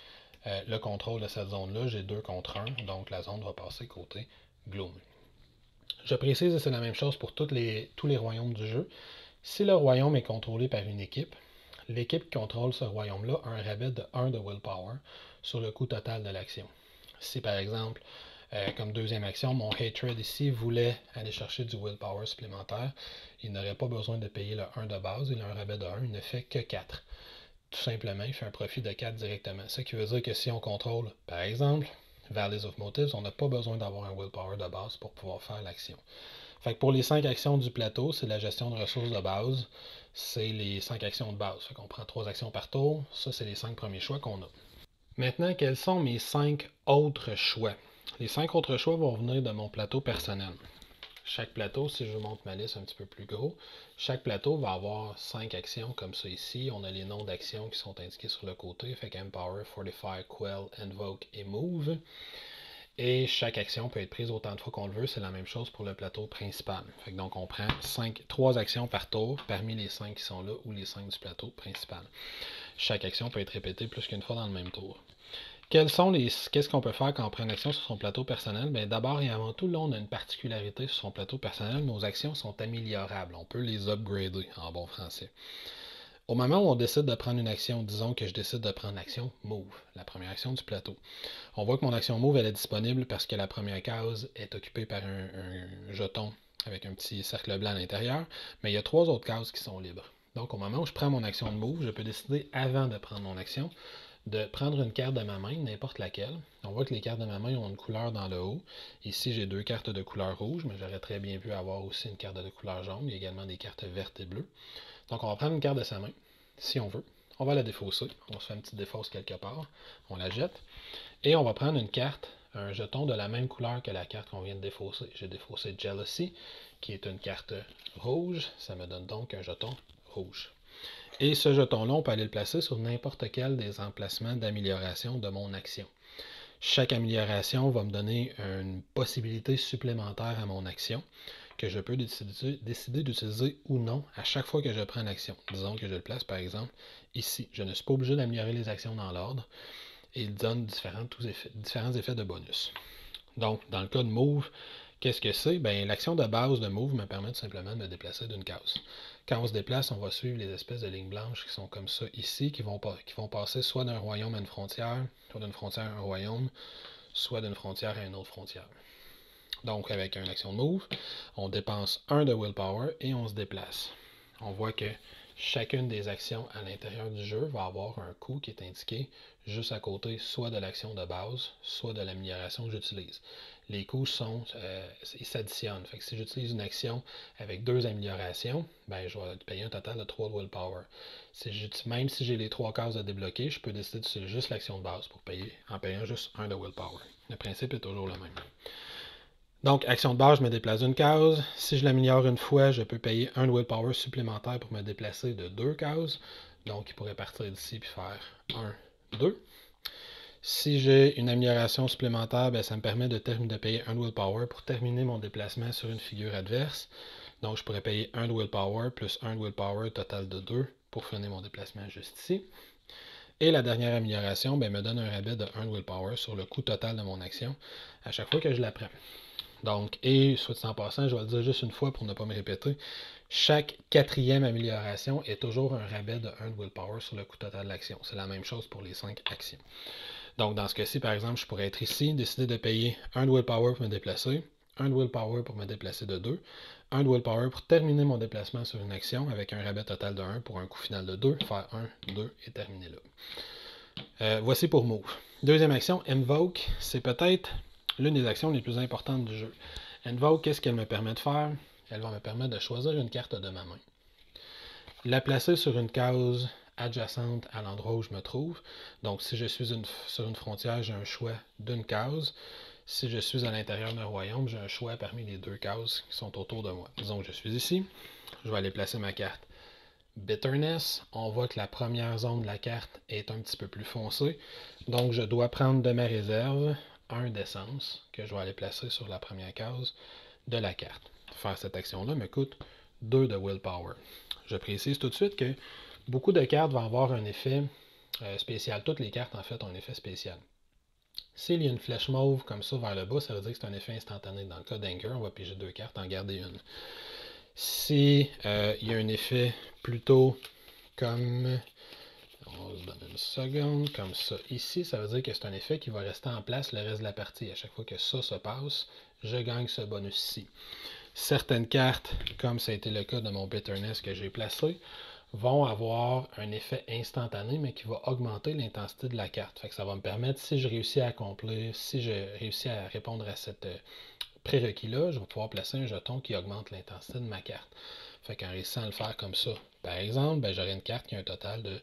B: le contrôle de cette zone-là. J'ai 2 contre 1, donc la zone va passer côté Gloom. Je précise que c'est la même chose pour tous les royaumes du jeu. Si le royaume est contrôlé par une équipe, l'équipe qui contrôle ce royaume-là a un rabais de 1 de Willpower sur le coût total de l'action. Si par exemple, comme deuxième action, mon Hatred ici voulait aller chercher du Willpower supplémentaire, il n'aurait pas besoin de payer le 1 de base, il a un rabais de 1, il ne fait que 4. Tout simplement, il fait un profit de 4 directement. Ce qui veut dire que si on contrôle, par exemple, Valleys of Motives, on n'a pas besoin d'avoir un Willpower de base pour pouvoir faire l'action. Fait que pour les 5 actions du plateau, c'est la gestion de ressources de base. C'est les 5 actions de base. Fait qu'on prend 3 actions par tour. Ça, c'est les 5 premiers choix qu'on a. Maintenant, quels sont mes 5 autres choix? Les 5 autres choix vont venir de mon plateau personnel. Chaque plateau, si je vous montre ma liste un petit peu plus gros, chaque plateau va avoir 5 actions comme ça ici. On a les noms d'actions qui sont indiqués sur le côté. Fait qu'Empower, Fortify, Quell, Invoke et Move. Et chaque action peut être prise autant de fois qu'on le veut. C'est la même chose pour le plateau principal. Fait que donc on prend 3 actions par tour parmi les 5 qui sont là ou les 5 du plateau principal. Chaque action peut être répétée plus qu'une fois dans le même tour. Qu'est-ce qu'on peut faire quand on prend une action sur son plateau personnel? Bien, d'abord et avant tout, là, on a une particularité sur son plateau personnel. Nos actions sont améliorables. On peut les upgrader en bon français. Au moment où on décide de prendre une action, disons que je décide de prendre l'action Move, la première action du plateau. On voit que mon action Move elle est disponible parce que la première case est occupée par un jeton avec un petit cercle blanc à l'intérieur, mais il y a 3 autres cases qui sont libres. Donc au moment où je prends mon action de Move, je peux décider avant de prendre mon action de prendre une carte de ma main, n'importe laquelle. On voit que les cartes de ma main ont une couleur dans le haut. Ici, j'ai 2 cartes de couleur rouge, mais j'aurais très bien pu avoir aussi une carte de couleur jaune. Il y a également des cartes vertes et bleues. Donc, on va prendre une carte de sa main, si on veut. On va la défausser. On se fait une petite défausse quelque part. On la jette. Et on va prendre une carte, un jeton de la même couleur que la carte qu'on vient de défausser. J'ai défaussé Jealousy, qui est une carte rouge. Ça me donne donc un jeton rouge. Et ce jeton-là, on peut aller le placer sur n'importe quel des emplacements d'amélioration de mon action. Chaque amélioration va me donner une possibilité supplémentaire à mon action que je peux décider d'utiliser ou non à chaque fois que je prends une action. Disons que je le place par exemple ici. Je ne suis pas obligé d'améliorer les actions dans l'ordre et il donne différents effets de bonus. Donc, dans le cas de Move, qu'est-ce que c'est? Bien, l'action de base de Move me permet tout simplement de me déplacer d'une case. Quand on se déplace, on va suivre les espèces de lignes blanches qui sont comme ça ici, qui vont passer soit d'un royaume à une frontière, soit d'une frontière à un royaume, soit d'une frontière à une autre frontière. Donc, avec une action de Move, on dépense 1 de Willpower et on se déplace. On voit que chacune des actions à l'intérieur du jeu va avoir un coût qui est indiqué juste à côté soit de l'action de base, soit de l'amélioration que j'utilise. Les coûts ils s'additionnent. Fait que si j'utilise une action avec 2 améliorations, ben, je vais payer un total de 3 de willpower. Même si j'ai les 3 cases à débloquer, je peux décider d'utiliser juste l'action de base pour payer, en payant juste 1 de willpower. Le principe est toujours le même. Donc, action de base, je me déplace d'une case. Si je l'améliore une fois, je peux payer 1 de willpower supplémentaire pour me déplacer de 2 cases. Donc, il pourrait partir d'ici et faire 1, 2. Si j'ai une amélioration supplémentaire, ben, ça me permet de payer 1 de willpower pour terminer mon déplacement sur une figure adverse. Donc, je pourrais payer 1 de willpower plus 1 de willpower, total de 2, pour finir mon déplacement juste ici. Et la dernière amélioration ben, me donne un rabais de 1 de willpower sur le coût total de mon action à chaque fois que je la prends. Donc, et soit dit en passant, je vais le dire juste une fois pour ne pas me répéter, chaque 4e amélioration est toujours un rabais de 1 de willpower sur le coût total de l'action. C'est la même chose pour les 5 actions. Donc, dans ce cas-ci, par exemple, je pourrais être ici, décider de payer 1 de willpower pour me déplacer, 1 de willpower pour me déplacer de 2, 1 de willpower pour terminer mon déplacement sur une action avec un rabais total de 1 pour un coût final de 2, faire 1, 2 et terminer là. Voici pour Move. Deuxième action, Invoke, c'est peut-être l'une des actions les plus importantes du jeu. Invoke, qu'est-ce qu'elle me permet de faire? Elle va me permettre de choisir une carte de ma main, la placer sur une case adjacente à l'endroit où je me trouve. Donc, si je suis sur une frontière, j'ai un choix d'une case. Si je suis à l'intérieur d'un royaume, j'ai un choix parmi les 2 cases qui sont autour de moi. Disons que je suis ici, je vais aller placer ma carte Bitterness. On voit que la première zone de la carte est un petit peu plus foncée. Donc, je dois prendre de ma réserve 1 d'essence que je vais aller placer sur la première case de la carte. Faire cette action-là me coûte 2 de willpower. Je précise tout de suite que beaucoup de cartes vont avoir un effet spécial. Toutes les cartes, en fait, ont un effet spécial. S'il y a une flèche mauve comme ça vers le bas, ça veut dire que c'est un effet instantané. Dans le cas d'Anchor, on va piger 2 cartes, en garder une. Si il y a un effet plutôt comme... On se donne une seconde, comme ça. Ici, ça veut dire que c'est un effet qui va rester en place le reste de la partie. À chaque fois que ça se passe, je gagne ce bonus-ci. Certaines cartes, comme ça a été le cas de mon Bitterness que j'ai placé, vont avoir un effet instantané, mais qui va augmenter l'intensité de la carte. Fait que ça va me permettre, si je réussis à accomplir, si je réussis à répondre à cette prérequis-là, je vais pouvoir placer un jeton qui augmente l'intensité de ma carte. Fait qu'en réussissant à le faire comme ça, par exemple, ben, j'aurai une carte qui a un total de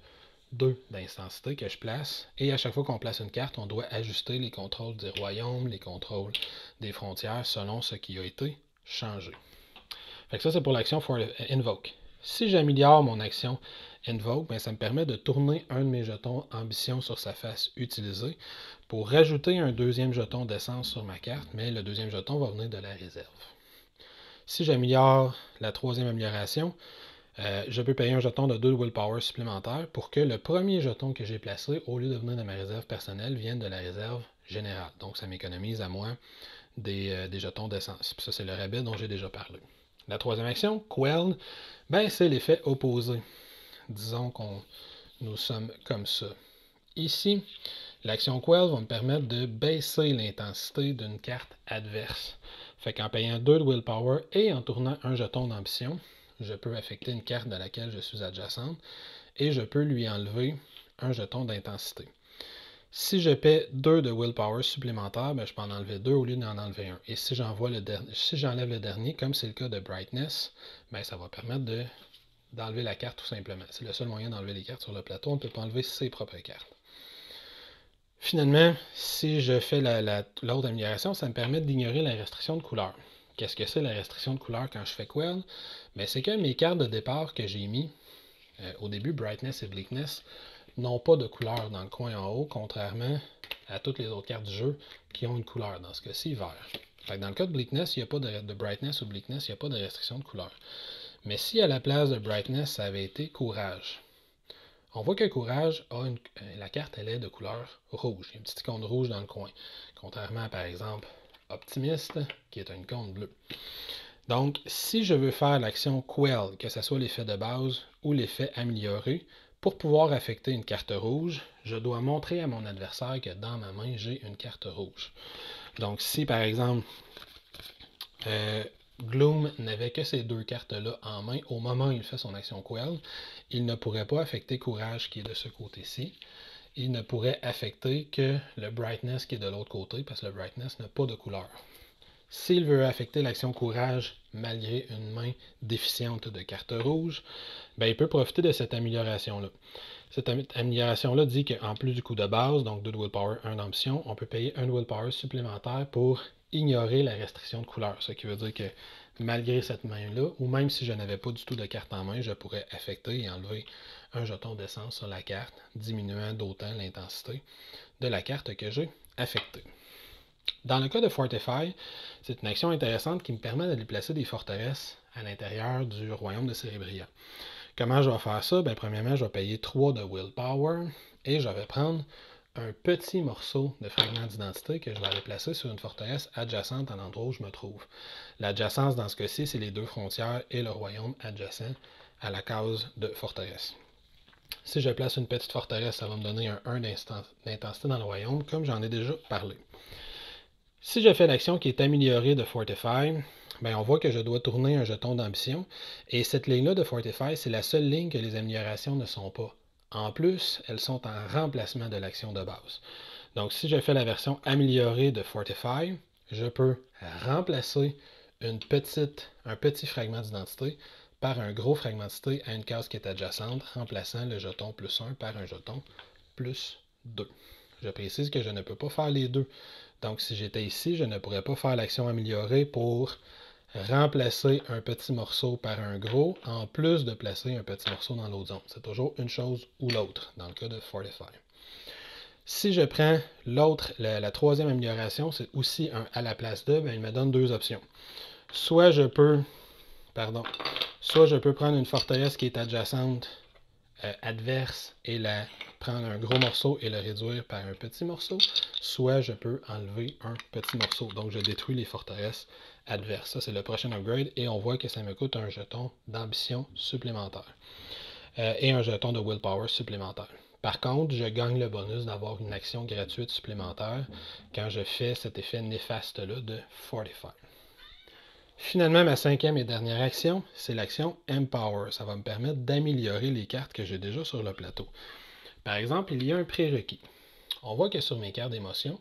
B: 2 d'intensité que je place. Et à chaque fois qu'on place une carte, on doit ajuster les contrôles des royaumes, les contrôles des frontières selon ce qui a été changé. Fait que ça, c'est pour l'action Invoke. Si j'améliore mon action Invoke, ben, ça me permet de tourner un de mes jetons Ambition sur sa face utilisée pour rajouter un deuxième jeton d'essence sur ma carte, mais le deuxième jeton va venir de la réserve. Si j'améliore la troisième amélioration, je peux payer un jeton de 2 willpower supplémentaire pour que le premier jeton que j'ai placé, au lieu de venir de ma réserve personnelle, vienne de la réserve générale. Donc, ça m'économise à moi des jetons d'essence. Puis ça, c'est le rabais dont j'ai déjà parlé. La troisième action, Quell, ben, c'est l'effet opposé. Disons qu'on nous sommes comme ça. Ici, l'action Quell va me permettre de baisser l'intensité d'une carte adverse. Fait qu'en payant 2 de willpower et en tournant un jeton d'ambition, je peux affecter une carte de laquelle je suis adjacente et je peux lui enlever un jeton d'intensité. Si je paie 2 de willpower supplémentaire, ben je peux en enlever 2 au lieu d'en enlever 1. Et si j'enlève le dernier, comme c'est le cas de Brightness, ben ça va permettre d'enlever la carte tout simplement. C'est le seul moyen d'enlever les cartes sur le plateau. On ne peut pas enlever ses propres cartes. Finalement, si je fais l'autre amélioration, ça me permet d'ignorer la restriction de couleur. Qu'est-ce que c'est la restriction de couleur quand je fais Quell? Ben, c'est que mes cartes de départ que j'ai mis au début, Brightness et Bleakness, n'ont pas de couleur dans le coin en haut, contrairement à toutes les autres cartes du jeu qui ont une couleur, dans ce cas-ci, vert. Fait que dans le cas de Bleakness, il n'y a pas de Brightness ou Bleakness, il n'y a pas de restriction de couleur. Mais si à la place de Brightness, ça avait été Courage, on voit que Courage la carte, elle est de couleur rouge. Il y a une petite icône rouge dans le coin. Contrairement à, par exemple, Optimiste, qui est une icône bleue. Donc, si je veux faire l'action Quell, que ce soit l'effet de base ou l'effet amélioré, pour pouvoir affecter une carte rouge, je dois montrer à mon adversaire que dans ma main, j'ai une carte rouge. Donc, si par exemple, Gloom n'avait que ces deux cartes-là en main au moment où il fait son action Quell. Il ne pourrait pas affecter Courage qui est de ce côté-ci. Il ne pourrait affecter que le Brightness qui est de l'autre côté parce que le Brightness n'a pas de couleur. S'il veut affecter l'action Courage malgré une main déficiente de cartes rouges, ben, il peut profiter de cette amélioration-là. Cette amélioration-là dit qu'en plus du coup de base, donc 2 de Willpower, 1 d'ambition, on peut payer 1 de Willpower supplémentaire pour ignorer la restriction de couleur. Ce qui veut dire que malgré cette main-là, ou même si je n'avais pas du tout de carte en main, je pourrais affecter et enlever un jeton d'essence sur la carte, diminuant d'autant l'intensité de la carte que j'ai affectée. Dans le cas de Fortify, c'est une action intéressante qui me permet de déplacer des forteresses à l'intérieur du royaume de Cérébria. Comment je vais faire ça? Bien, premièrement, je vais payer 3 de Willpower et je vais prendre un petit morceau de fragment d'identité que je vais aller placer sur une forteresse adjacente à l'endroit où je me trouve. L'adjacence dans ce cas-ci, c'est les deux frontières et le royaume adjacent à la case de forteresse. Si je place une petite forteresse, ça va me donner un 1 d'intensité dans le royaume, comme j'en ai déjà parlé. Si je fais l'action qui est améliorée de Fortify, bien, on voit que je dois tourner un jeton d'ambition. Et cette ligne-là de Fortify, c'est la seule ligne que les améliorations ne sont pas. En plus, elles sont en remplacement de l'action de base. Donc, si je fais la version améliorée de Fortify, je peux remplacer un petit fragment d'identité par un gros fragment d'identité à une case qui est adjacente, remplaçant le jeton plus 1 par un jeton plus 2. Je précise que je ne peux pas faire les deux. Donc, si j'étais ici, je ne pourrais pas faire l'action améliorée pour remplacer un petit morceau par un gros, en plus de placer un petit morceau dans l'autre zone. C'est toujours une chose ou l'autre, dans le cas de Fortify. Si je prends la troisième amélioration, c'est aussi un à la place de, bien, il me donne deux options. Soit je peux prendre une forteresse qui est adjacente adverse et prendre un gros morceau et le réduire par un petit morceau, soit je peux enlever un petit morceau. Donc, je détruis les forteresses adverses. Ça, c'est le prochain upgrade et on voit que ça me coûte un jeton d'ambition supplémentaire et un jeton de willpower supplémentaire. Par contre, je gagne le bonus d'avoir une action gratuite supplémentaire quand je fais cet effet néfaste-là de Fortify. Finalement, ma cinquième et dernière action, c'est l'action Empower. Ça va me permettre d'améliorer les cartes que j'ai déjà sur le plateau. Par exemple, il y a un prérequis. On voit que sur mes cartes d'émotion,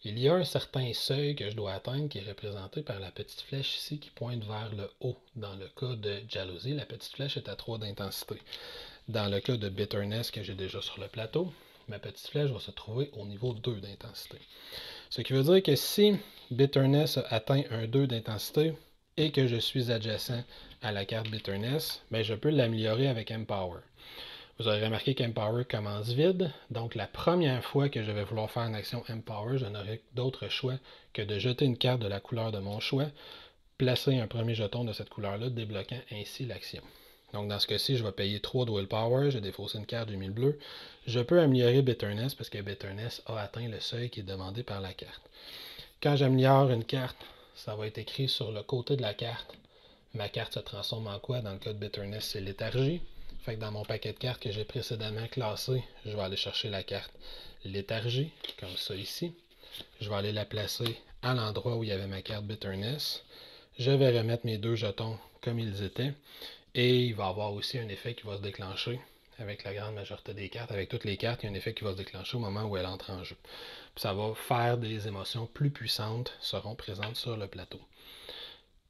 B: il y a un certain seuil que je dois atteindre qui est représenté par la petite flèche ici qui pointe vers le haut. Dans le cas de Jalousie, la petite flèche est à 3 d'intensité. Dans le cas de Bitterness que j'ai déjà sur le plateau, ma petite flèche va se trouver au niveau 2 d'intensité. Ce qui veut dire que si Bitterness a atteint un 2 d'intensité, et que je suis adjacent à la carte Bitterness, bien, je peux l'améliorer avec Empower. Vous aurez remarqué qu'Empower commence vide, donc la première fois que je vais vouloir faire une action Empower, je n'aurai d'autre choix que de jeter une carte de la couleur de mon choix, placer un premier jeton de cette couleur-là, débloquant ainsi l'action. Donc dans ce cas-ci, je vais payer 3 de Willpower, j'ai défaussé une carte du mille bleu. Je peux améliorer Bitterness parce que Bitterness a atteint le seuil qui est demandé par la carte. Quand j'améliore une carte, ça va être écrit sur le côté de la carte. Ma carte se transforme en quoi? Dans le cas de Bitterness, c'est Léthargie. Fait que dans mon paquet de cartes que j'ai précédemment classé, je vais aller chercher la carte Léthargie, comme ça ici. Je vais aller la placer à l'endroit où il y avait ma carte Bitterness. Je vais remettre mes deux jetons comme ils étaient. Et il va y avoir aussi un effet qui va se déclencher avec la grande majorité des cartes. Avec toutes les cartes, il y a un effet qui va se déclencher au moment où elle entre en jeu. Puis ça va faire des émotions plus puissantes seront présentes sur le plateau.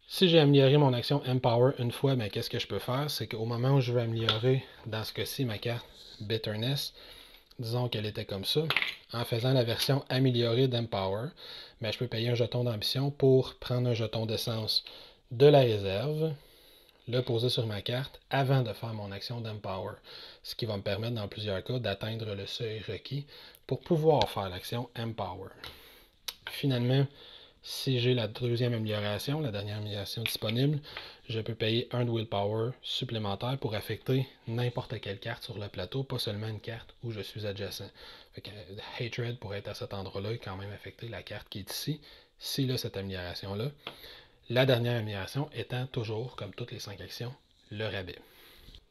B: Si j'ai amélioré mon action Empower une fois, bien, qu'est-ce que je peux faire? C'est qu'au moment où je veux améliorer, dans ce cas-ci, ma carte Bitterness, disons qu'elle était comme ça, en faisant la version améliorée d'Empower, bien, je peux payer un jeton d'ambition pour prendre un jeton d'essence de la réserve, le poser sur ma carte avant de faire mon action d'Empower, ce qui va me permettre dans plusieurs cas d'atteindre le seuil requis pour pouvoir faire l'action Empower. Finalement, si j'ai la deuxième amélioration, la dernière amélioration disponible, je peux payer un de Willpower supplémentaire pour affecter n'importe quelle carte sur le plateau, pas seulement une carte où je suis adjacent. Fait que Hatred pourrait être à cet endroit-là et quand même affecter la carte qui est ici, s'il a cette amélioration-là. La dernière amélioration étant toujours, comme toutes les 5 actions, le rabais.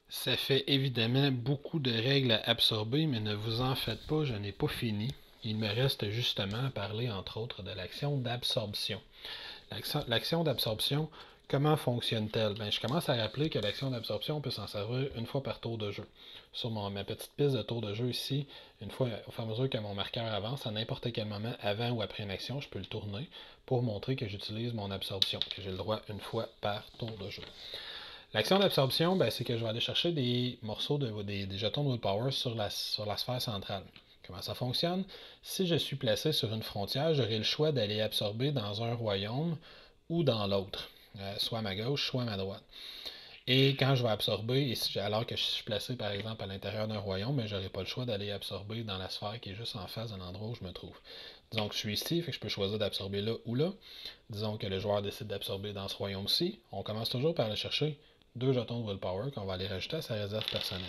B: Ça fait évidemment beaucoup de règles à absorber, mais ne vous en faites pas, je n'ai pas fini. Il me reste justement à parler entre autres de l'action d'absorption. L'action d'absorption comment fonctionne-t-elle? Ben, je commence à rappeler que l'action d'absorption, on peut s'en servir une fois par tour de jeu. Sur ma petite piste de tour de jeu ici, une fois, au fur et à mesure que mon marqueur avance, à n'importe quel moment, avant ou après une action, je peux le tourner pour montrer que j'utilise mon absorption, que j'ai le droit une fois par tour de jeu. L'action d'absorption, ben, c'est que je vais aller chercher des morceaux, des jetons de willpower sur la sphère centrale. Comment ça fonctionne? Si je suis placé sur une frontière, j'aurai le choix d'aller absorber dans un royaume ou dans l'autre, soit à ma gauche, soit à ma droite. Et quand je vais absorber, alors que je suis placé par exemple à l'intérieur d'un royaume, ben, je n'aurai pas le choix d'aller absorber dans la sphère qui est juste en face de l'endroit où je me trouve. Disons que je suis ici, fait que je peux choisir d'absorber là ou là. Disons que le joueur décide d'absorber dans ce royaume-ci. On commence toujours par aller chercher 2 jetons de willpower qu'on va aller rajouter à sa réserve personnelle.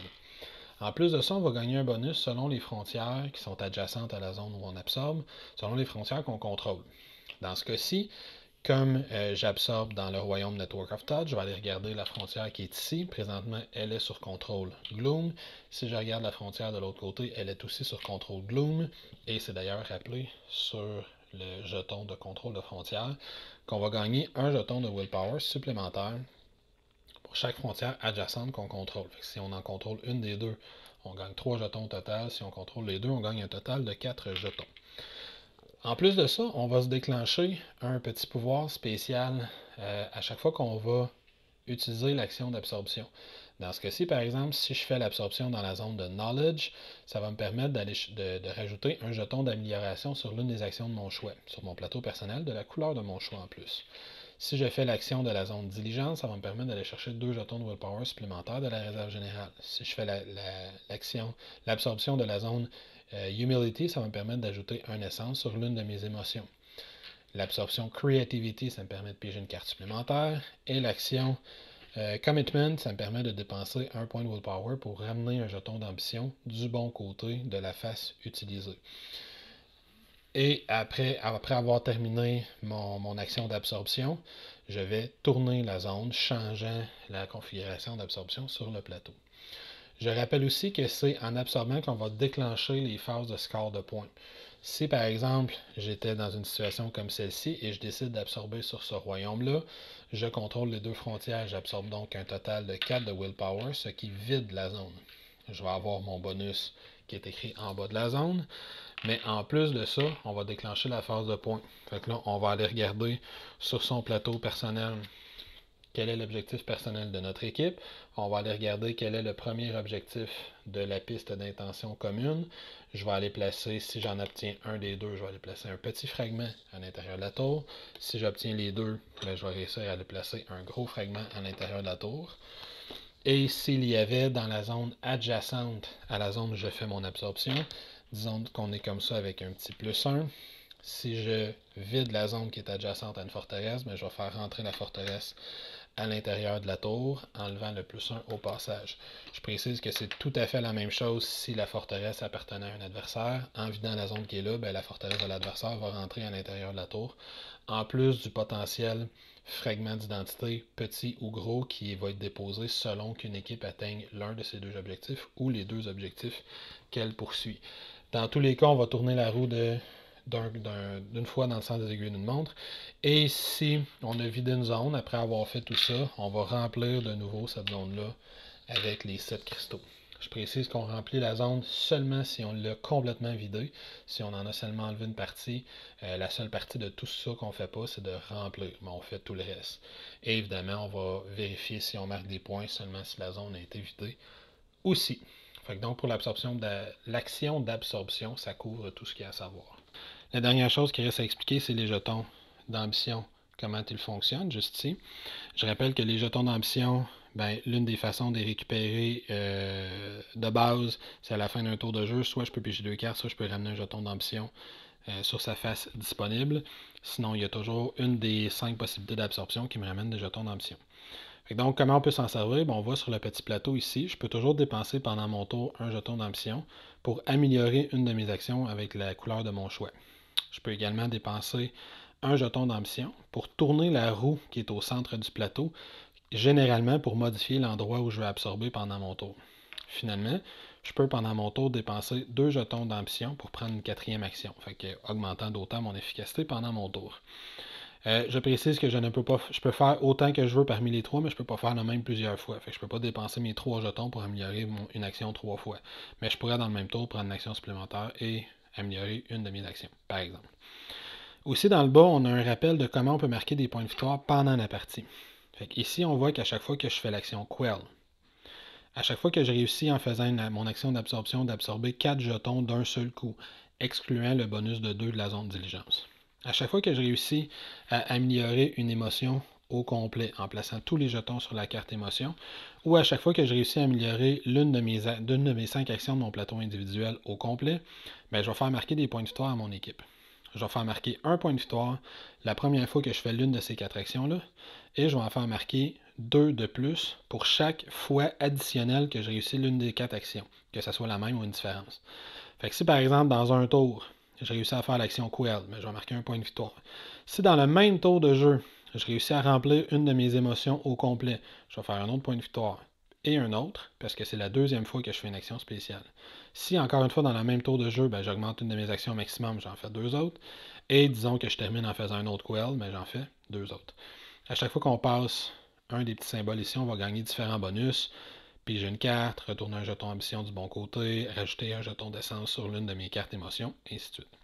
B: En plus de ça, on va gagner un bonus selon les frontières qui sont adjacentes à la zone où on absorbe, selon les frontières qu'on contrôle. Dans ce cas-ci, comme j'absorbe dans le royaume Network of Touch, je vais aller regarder la frontière qui est ici. Présentement, elle est sur contrôle Gloom. Si je regarde la frontière de l'autre côté, elle est aussi sur contrôle Gloom. Et c'est d'ailleurs rappelé sur le jeton de contrôle de frontière qu'on va gagner un jeton de willpower supplémentaire pour chaque frontière adjacente qu'on contrôle. Si on en contrôle une des deux, on gagne 3 jetons au total. Si on contrôle les deux, on gagne un total de 4 jetons. En plus de ça, on va se déclencher un petit pouvoir spécial à chaque fois qu'on va utiliser l'action d'absorption. Dans ce cas-ci, par exemple, si je fais l'absorption dans la zone de Knowledge, ça va me permettre de rajouter un jeton d'amélioration sur l'une des actions de mon choix, sur mon plateau personnel, de la couleur de mon choix en plus. Si je fais l'action de la zone Diligence, ça va me permettre d'aller chercher 2 jetons de willpower supplémentaires de la réserve générale. Si je fais l'absorption de la zone Humility, ça va me permettre d'ajouter un essence sur l'une de mes émotions. L'absorption Creativity, ça me permet de piéger une carte supplémentaire. Et l'action Commitment, ça me permet de dépenser un point de willpower pour ramener un jeton d'ambition du bon côté de la face utilisée. Et après avoir terminé mon action d'absorption, je vais tourner la zone, changeant la configuration d'absorption sur le plateau. Je rappelle aussi que c'est en absorbant qu'on va déclencher les phases de score de points. Si par exemple j'étais dans une situation comme celle-ci et je décide d'absorber sur ce royaume-là, je contrôle les 2 frontières, j'absorbe donc un total de 4 de willpower, ce qui vide la zone. Je vais avoir mon bonus qui est écrit en bas de la zone, mais en plus de ça, on va déclencher la phase de points. Fait que là, on va aller regarder sur son plateau personnel quel est l'objectif personnel de notre équipe. On va aller regarder quel est le premier objectif de la piste d'intention commune. Je vais aller placer, si j'en obtiens un des deux, je vais aller placer un petit fragment à l'intérieur de la tour. Si j'obtiens les deux, ben, je vais réussir à aller placer un gros fragment à l'intérieur de la tour. Et s'il y avait dans la zone adjacente à la zone où je fais mon absorption, disons qu'on est comme ça avec un petit plus 1. Si je vide la zone qui est adjacente à une forteresse, ben, je vais faire rentrer la forteresse à l'intérieur de la tour, enlevant le plus 1 au passage. Je précise que c'est tout à fait la même chose si la forteresse appartenait à un adversaire. En vidant la zone qui est là, ben, la forteresse de l'adversaire va rentrer à l'intérieur de la tour, en plus du potentiel fragment d'identité, petit ou gros, qui va être déposé selon qu'une équipe atteigne l'un de ces 2 objectifs ou les 2 objectifs qu'elle poursuit. Dans tous les cas, on va tourner la roue d'une fois dans le sens des aiguilles d'une montre. Et si on a vidé une zone, après avoir fait tout ça, on va remplir de nouveau cette zone-là avec les 7 cristaux. Je précise qu'on remplit la zone seulement si on l'a complètement vidé. Si on en a seulement enlevé une partie, la seule partie de tout ça qu'on ne fait pas, c'est de remplir. Mais on fait tout le reste. Et évidemment, on va vérifier si on marque des points seulement si la zone a été vidée aussi. Fait que donc, pour l'action d'absorption, ça couvre tout ce qu'il y a à savoir. La dernière chose qui reste à expliquer, c'est les jetons d'ambition, comment ils fonctionnent, juste ici. Je rappelle que les jetons d'ambition, ben, l'une des façons de les récupérer de base, c'est à la fin d'un tour de jeu. Soit je peux piger 2 cartes, soit je peux ramener un jeton d'ambition sur sa face disponible. Sinon, il y a toujours une des 5 possibilités d'absorption qui me ramène des jetons d'ambition. Donc, comment on peut s'en servir? On va sur le petit plateau ici. Je peux toujours dépenser pendant mon tour un jeton d'ambition pour améliorer une de mes actions avec la couleur de mon choix. Je peux également dépenser un jeton d'ambition pour tourner la roue qui est au centre du plateau, généralement pour modifier l'endroit où je vais absorber pendant mon tour. Finalement, je peux pendant mon tour dépenser 2 jetons d'ambition pour prendre une 4e action, augmentant d'autant mon efficacité pendant mon tour. Je précise que je peux faire autant que je veux parmi les trois, mais je ne peux pas faire le même plusieurs fois. Fait que je ne peux pas dépenser mes 3 jetons pour améliorer une action 3 fois. Mais je pourrais dans le même tour prendre une action supplémentaire et améliorer une de mes actions, par exemple. Aussi dans le bas, on a un rappel de comment on peut marquer des points de victoire pendant la partie. Fait ici, on voit qu'à chaque fois que je fais l'action Quell, à chaque fois que je réussis en faisant mon action d'absorption d'absorber 4 jetons d'un seul coup, excluant le bonus de 2 de la zone de diligence. À chaque fois que je réussis à améliorer une émotion au complet en plaçant tous les jetons sur la carte émotion, ou à chaque fois que je réussis à améliorer l'une de mes 5 actions de mon plateau individuel au complet, je vais faire marquer des points de victoire à mon équipe. Je vais faire marquer un point de victoire la première fois que je fais l'une de ces 4 actions-là, et je vais en faire marquer 2 de plus pour chaque fois additionnelle que je réussis l'une des 4 actions, que ce soit la même ou une différence. Fait que si par exemple dans un tour, je réussis à faire l'action Quell, je vais marquer un point de victoire. Si dans le même tour de jeu, je réussis à remplir une de mes émotions au complet, je vais faire un autre point de victoire et un autre, parce que c'est la deuxième fois que je fais une action spéciale. Si encore une fois dans le même tour de jeu, j'augmente une de mes actions au maximum, j'en fais 2 autres. Et disons que je termine en faisant un autre Quell, j'en fais 2 autres. À chaque fois qu'on passe un des petits symboles ici, on va gagner différents bonus. Piger une carte, retourner un jeton ambition du bon côté, rajouter un jeton d'essence sur l'une de mes cartes émotions, et ainsi de suite.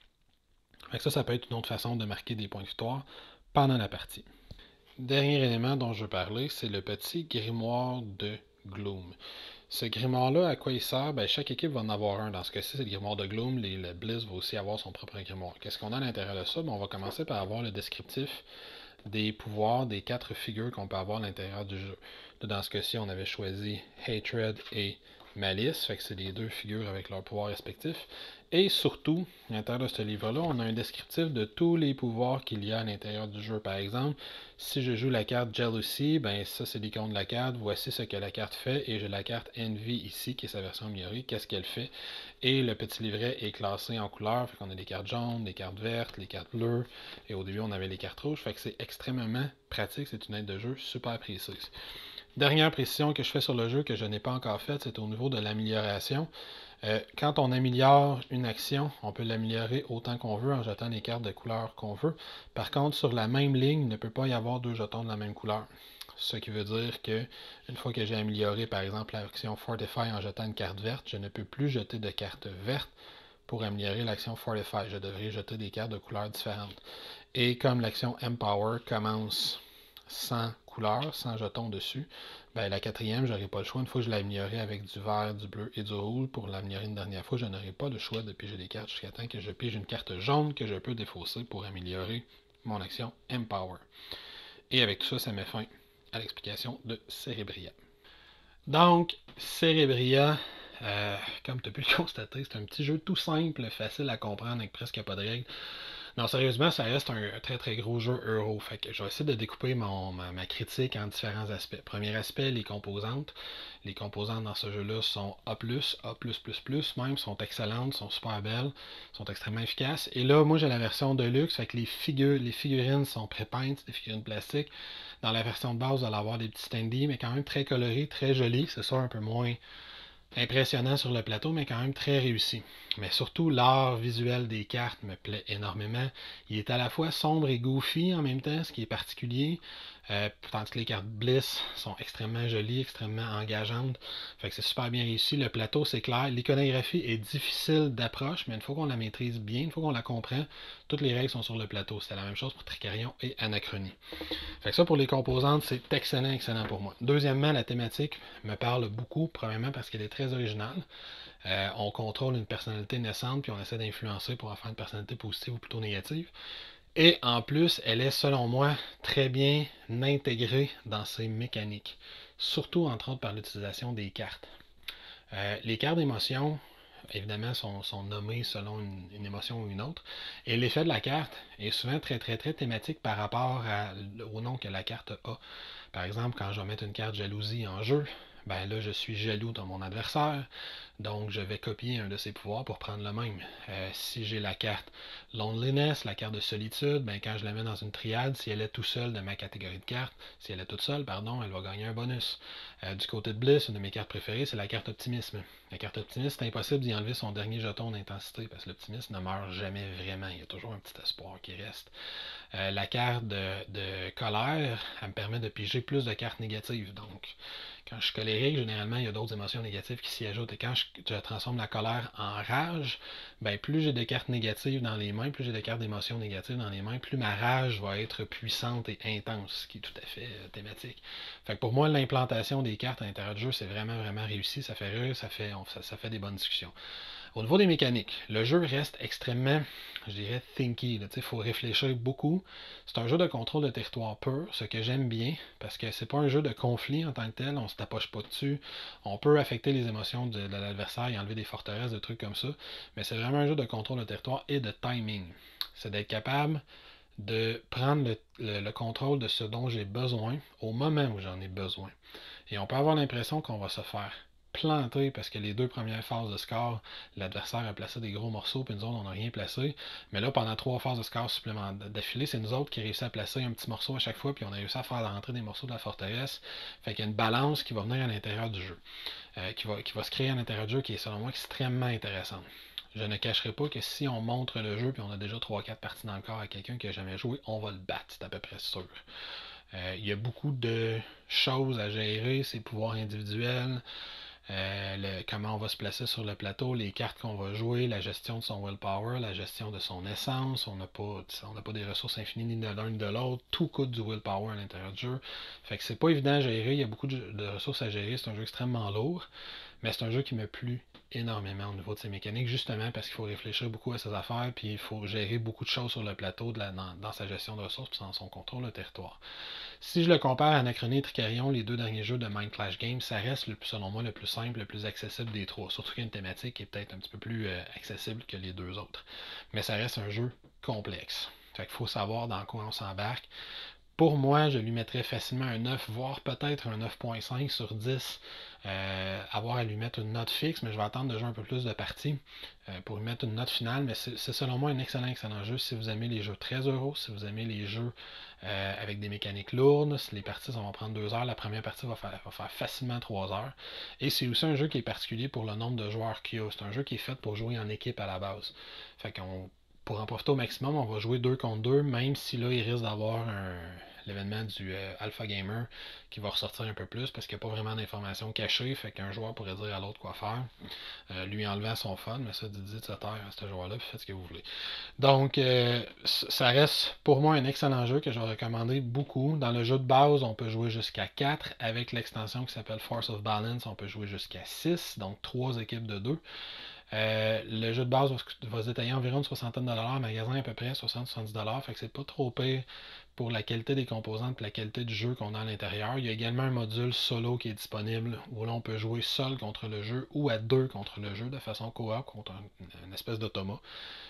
B: Fait que ça peut être une autre façon de marquer des points de victoire pendant la partie. Dernier élément dont je veux parler, c'est le petit grimoire de Gloom. Ce grimoire-là, à quoi il sert? Chaque équipe va en avoir un. Dans ce cas-ci, c'est le grimoire de Gloom. Le Bliss va aussi avoir son propre grimoire. Qu'est-ce qu'on a à l'intérieur de ça? On va commencer par avoir le descriptif des pouvoirs des 4 figures qu'on peut avoir à l'intérieur du jeu. Dans ce cas-ci, on avait choisi Hatred et Malice, fait que c'est les 2 figures avec leurs pouvoirs respectifs. Et surtout, à l'intérieur de ce livre-là, on a un descriptif de tous les pouvoirs qu'il y a à l'intérieur du jeu. Par exemple, si je joue la carte Jealousy, ça c'est l'icône de la carte, voici ce que la carte fait, et j'ai la carte Envy ici, qui est sa version améliorée, qu'est-ce qu'elle fait. Et le petit livret est classé en couleurs, fait qu'on a des cartes jaunes, des cartes vertes, les cartes bleues, et au début on avait les cartes rouges, fait que c'est extrêmement pratique, c'est une aide de jeu super précise. Dernière précision que je fais sur le jeu que je n'ai pas encore faite, c'est au niveau de l'amélioration. Quand on améliore une action, on peut l'améliorer autant qu'on veut en jetant les cartes de couleur qu'on veut. Par contre, sur la même ligne, il ne peut pas y avoir 2 jetons de la même couleur. Ce qui veut dire que une fois que j'ai amélioré, par exemple, l'action Fortify en jetant une carte verte, je ne peux plus jeter de carte verte pour améliorer l'action Fortify. Je devrais jeter des cartes de couleurs différentes. Et comme l'action Empower commence sans couleur, sans jeton dessus, la 4e, je n'aurai pas le choix. Une fois que je l'ai amélioré avec du vert, du bleu et du rouge, pour l'améliorer une dernière fois, je n'aurai pas le choix de piger des cartes jusqu'à temps que je pige une carte jaune que je peux défausser pour améliorer mon action Empower. Et avec tout ça, ça met fin à l'explication de Cerebria. Donc, Cerebria, comme tu as pu le constater, c'est un petit jeu tout simple, facile à comprendre, avec presque pas de règles. Non, sérieusement, ça reste un très très gros jeu euro. Fait que je vais essayer de découper ma critique en différents aspects. Premier aspect, les composantes. Les composantes dans ce jeu-là sont A+, A+++, même, sont excellentes, sont super belles, sont extrêmement efficaces. Et là, moi j'ai la version de luxe, fait que les figurines sont pré-peintes, des figurines plastiques. Dans la version de base, vous allez avoir des petits standees, mais quand même très colorés, très jolis. C'est ça, un peu moins impressionnant sur le plateau, mais quand même très réussi. Mais surtout, l'art visuel des cartes me plaît énormément. Il est à la fois sombre et goofy en même temps, ce qui est particulier. Tandis que les cartes Bliss sont extrêmement jolies, extrêmement engageantes. Fait que c'est super bien réussi. Le plateau, c'est clair. L'iconographie est difficile d'approche, mais une fois qu'on la maîtrise bien, une fois qu'on la comprend, toutes les règles sont sur le plateau. C'est la même chose pour Tricarion et Anachronie. Fait que ça, pour les composantes, c'est excellent, excellent pour moi. Deuxièmement, la thématique me parle beaucoup, premièrement parce qu'elle est très originale. On contrôle une personnalité naissante, puis on essaie d'influencer pour en faire une personnalité positive ou plutôt négative. Et en plus, elle est, selon moi, très bien intégrée dans ses mécaniques. Surtout, entre autres, par l'utilisation des cartes. Les cartes d'émotion, évidemment, sont nommées selon une émotion ou une autre. Et l'effet de la carte est souvent très, très, très thématique par rapport au nom que la carte a. Par exemple, quand je vais mettre une carte jalousie en jeu, là, je suis jaloux de mon adversaire, donc je vais copier un de ses pouvoirs pour prendre le même. Si j'ai la carte Loneliness, la carte de solitude, quand je la mets dans une triade, si elle est tout seule de ma catégorie de cartes, si elle est toute seule, elle va gagner un bonus. Du côté de Bliss, une de mes cartes préférées, c'est la carte Optimisme. La carte Optimisme, c'est impossible d'y enlever son dernier jeton d'intensité, parce que l'optimisme ne meurt jamais vraiment, il y a toujours un petit espoir qui reste. La carte de colère, elle me permet de piger plus de cartes négatives. Donc, quand je suis colérique, généralement, il y a d'autres émotions négatives qui s'y ajoutent. Et quand je transforme la colère en rage, ben, plus j'ai de cartes négatives dans les mains, plus j'ai de cartes d'émotions négatives dans les mains, plus ma rage va être puissante et intense, ce qui est tout à fait thématique. Fait que pour moi, l'implantation des cartes à l'intérieur du jeu, c'est vraiment, vraiment réussi. Ça fait rire, ça fait des bonnes discussions. Au niveau des mécaniques, le jeu reste extrêmement, je dirais, thinky. Il faut réfléchir beaucoup. C'est un jeu de contrôle de territoire pur, ce que j'aime bien, parce que c'est pas un jeu de conflit en tant que tel, on se tapoche pas dessus. On peut affecter les émotions de l'adversaire et enlever des forteresses, des trucs comme ça, mais c'est vraiment un jeu de contrôle de territoire et de timing. C'est d'être capable de prendre le contrôle de ce dont j'ai besoin au moment où j'en ai besoin. Et on peut avoir l'impression qu'on va se faire planter parce que les deux premières phases de score, l'adversaire a placé des gros morceaux, puis nous autres, on n'a rien placé. Mais là, pendant 3 phases de score supplémentaires d'affilée, c'est nous autres qui réussissons à placer un petit morceau à chaque fois, puis on a réussi à faire rentrer des morceaux de la forteresse. Fait qu'il y a une balance qui va venir à l'intérieur du jeu, qui va se créer à l'intérieur du jeu, qui est selon moi extrêmement intéressante. Je ne cacherai pas que si on montre le jeu, puis on a déjà 3-4 parties dans le corps à quelqu'un qui n'a jamais joué, on va le battre, c'est à peu près sûr. Il y a beaucoup de choses à gérer, ses pouvoirs individuels, comment on va se placer sur le plateau, les cartes qu'on va jouer, la gestion de son willpower, la gestion de son essence. On n'a pas des ressources infinies ni de l'un ni de l'autre. Tout coûte du willpower à l'intérieur du jeu. Fait que c'est pas évident à gérer. Il y a beaucoup de ressources à gérer. C'est un jeu extrêmement lourd. Mais c'est un jeu qui me plu énormément au niveau de ses mécaniques, justement parce qu'il faut réfléchir beaucoup à ses affaires, puis il faut gérer beaucoup de choses sur le plateau dans sa gestion de ressources, puis dans son contrôle de territoire. Si je le compare à Anachronie et Tricarion, les deux derniers jeux de Mind Clash Games, ça reste, selon moi, le plus simple, le plus accessible des trois. Surtout qu'il y a une thématique qui est peut-être un petit peu plus accessible que les deux autres. Mais ça reste un jeu complexe. Fait qu'il faut savoir dans quoi on s'embarque. Pour moi, je lui mettrais facilement un 9, voire peut-être un 9.5 sur 10. Avoir à lui mettre une note fixe, mais je vais attendre de jouer un peu plus de parties pour lui mettre une note finale. Mais c'est selon moi un excellent jeu si vous aimez les jeux très euros, si vous aimez les jeux avec des mécaniques lourdes. Si les parties vont prendre 2 heures, la première partie va faire facilement 3 heures. Et c'est aussi un jeu qui est particulier pour le nombre de joueurs qu'il y a. C'est un jeu qui est fait pour jouer en équipe à la base. Fait qu'on pour en profiter au maximum, on va jouer 2 contre 2, même si là, il risque d'avoir l'événement du Alpha Gamer qui va ressortir un peu plus parce qu'il n'y a pas vraiment d'informations cachées, fait qu'un joueur pourrait dire à l'autre quoi faire, lui enlevant son fun, mais ça, dites à terre à ce joueur-là, puis faites ce que vous voulez. Donc, ça reste pour moi un excellent jeu que je vais recommander beaucoup. Dans le jeu de base, on peut jouer jusqu'à 4, avec l'extension qui s'appelle Force of Balance, on peut jouer jusqu'à 6, donc 3 équipes de 2. Le jeu de base va se détailler environ une soixantaine de dollars, magasin à peu près 60-70$, fait que c'est pas trop pire pour la qualité des composantes et la qualité du jeu qu'on a à l'intérieur. Il y a également un module solo qui est disponible où l'on peut jouer seul contre le jeu ou à 2 contre le jeu de façon coop contre une espèce d'automa,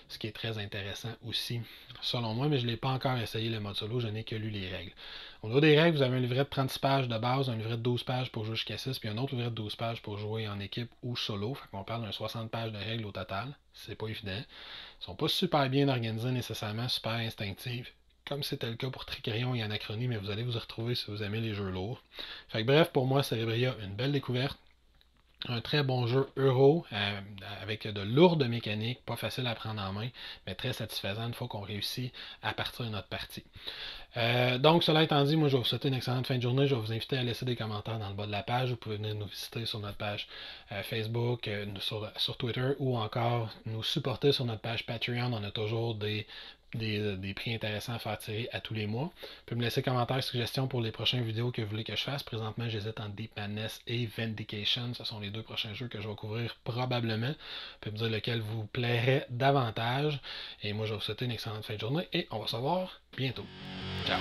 B: ce qui est très intéressant aussi selon moi, mais je ne l'ai pas encore essayé le mode solo, je n'ai que lu les règles. Au niveau des règles, vous avez un livret de 36 pages de base, un livret de 12 pages pour jouer jusqu'à 6, puis un autre livret de 12 pages pour jouer en équipe ou solo. Fait qu'on parle d'un 60 pages de règles au total. C'est pas évident. Ils sont pas super bien organisés nécessairement, super instinctifs, comme c'était le cas pour Tricarion et Anachronie, mais vous allez vous y retrouver si vous aimez les jeux lourds. Fait que bref, pour moi, Cerebria, une belle découverte. Un très bon jeu euro avec de lourdes mécaniques, pas facile à prendre en main, mais très satisfaisant une fois qu'on réussit à partir de notre partie. Donc, cela étant dit, moi je vais vous souhaiter une excellente fin de journée. Je vais vous inviter à laisser des commentaires dans le bas de la page. Vous pouvez venir nous visiter sur notre page Facebook, sur Twitter, ou encore nous supporter sur notre page Patreon. On a toujours des prix intéressants à faire tirer à tous les mois. Vous pouvez me laisser commentaires, suggestions pour les prochaines vidéos que vous voulez que je fasse. Présentement, j'hésite entre Deep Madness et Vindication. Ce sont les 2 prochains jeux que je vais couvrir probablement. Vous pouvez me dire lequel vous plairait davantage. Et moi, je vais vous souhaiter une excellente fin de journée et on va se voir bientôt. Ciao!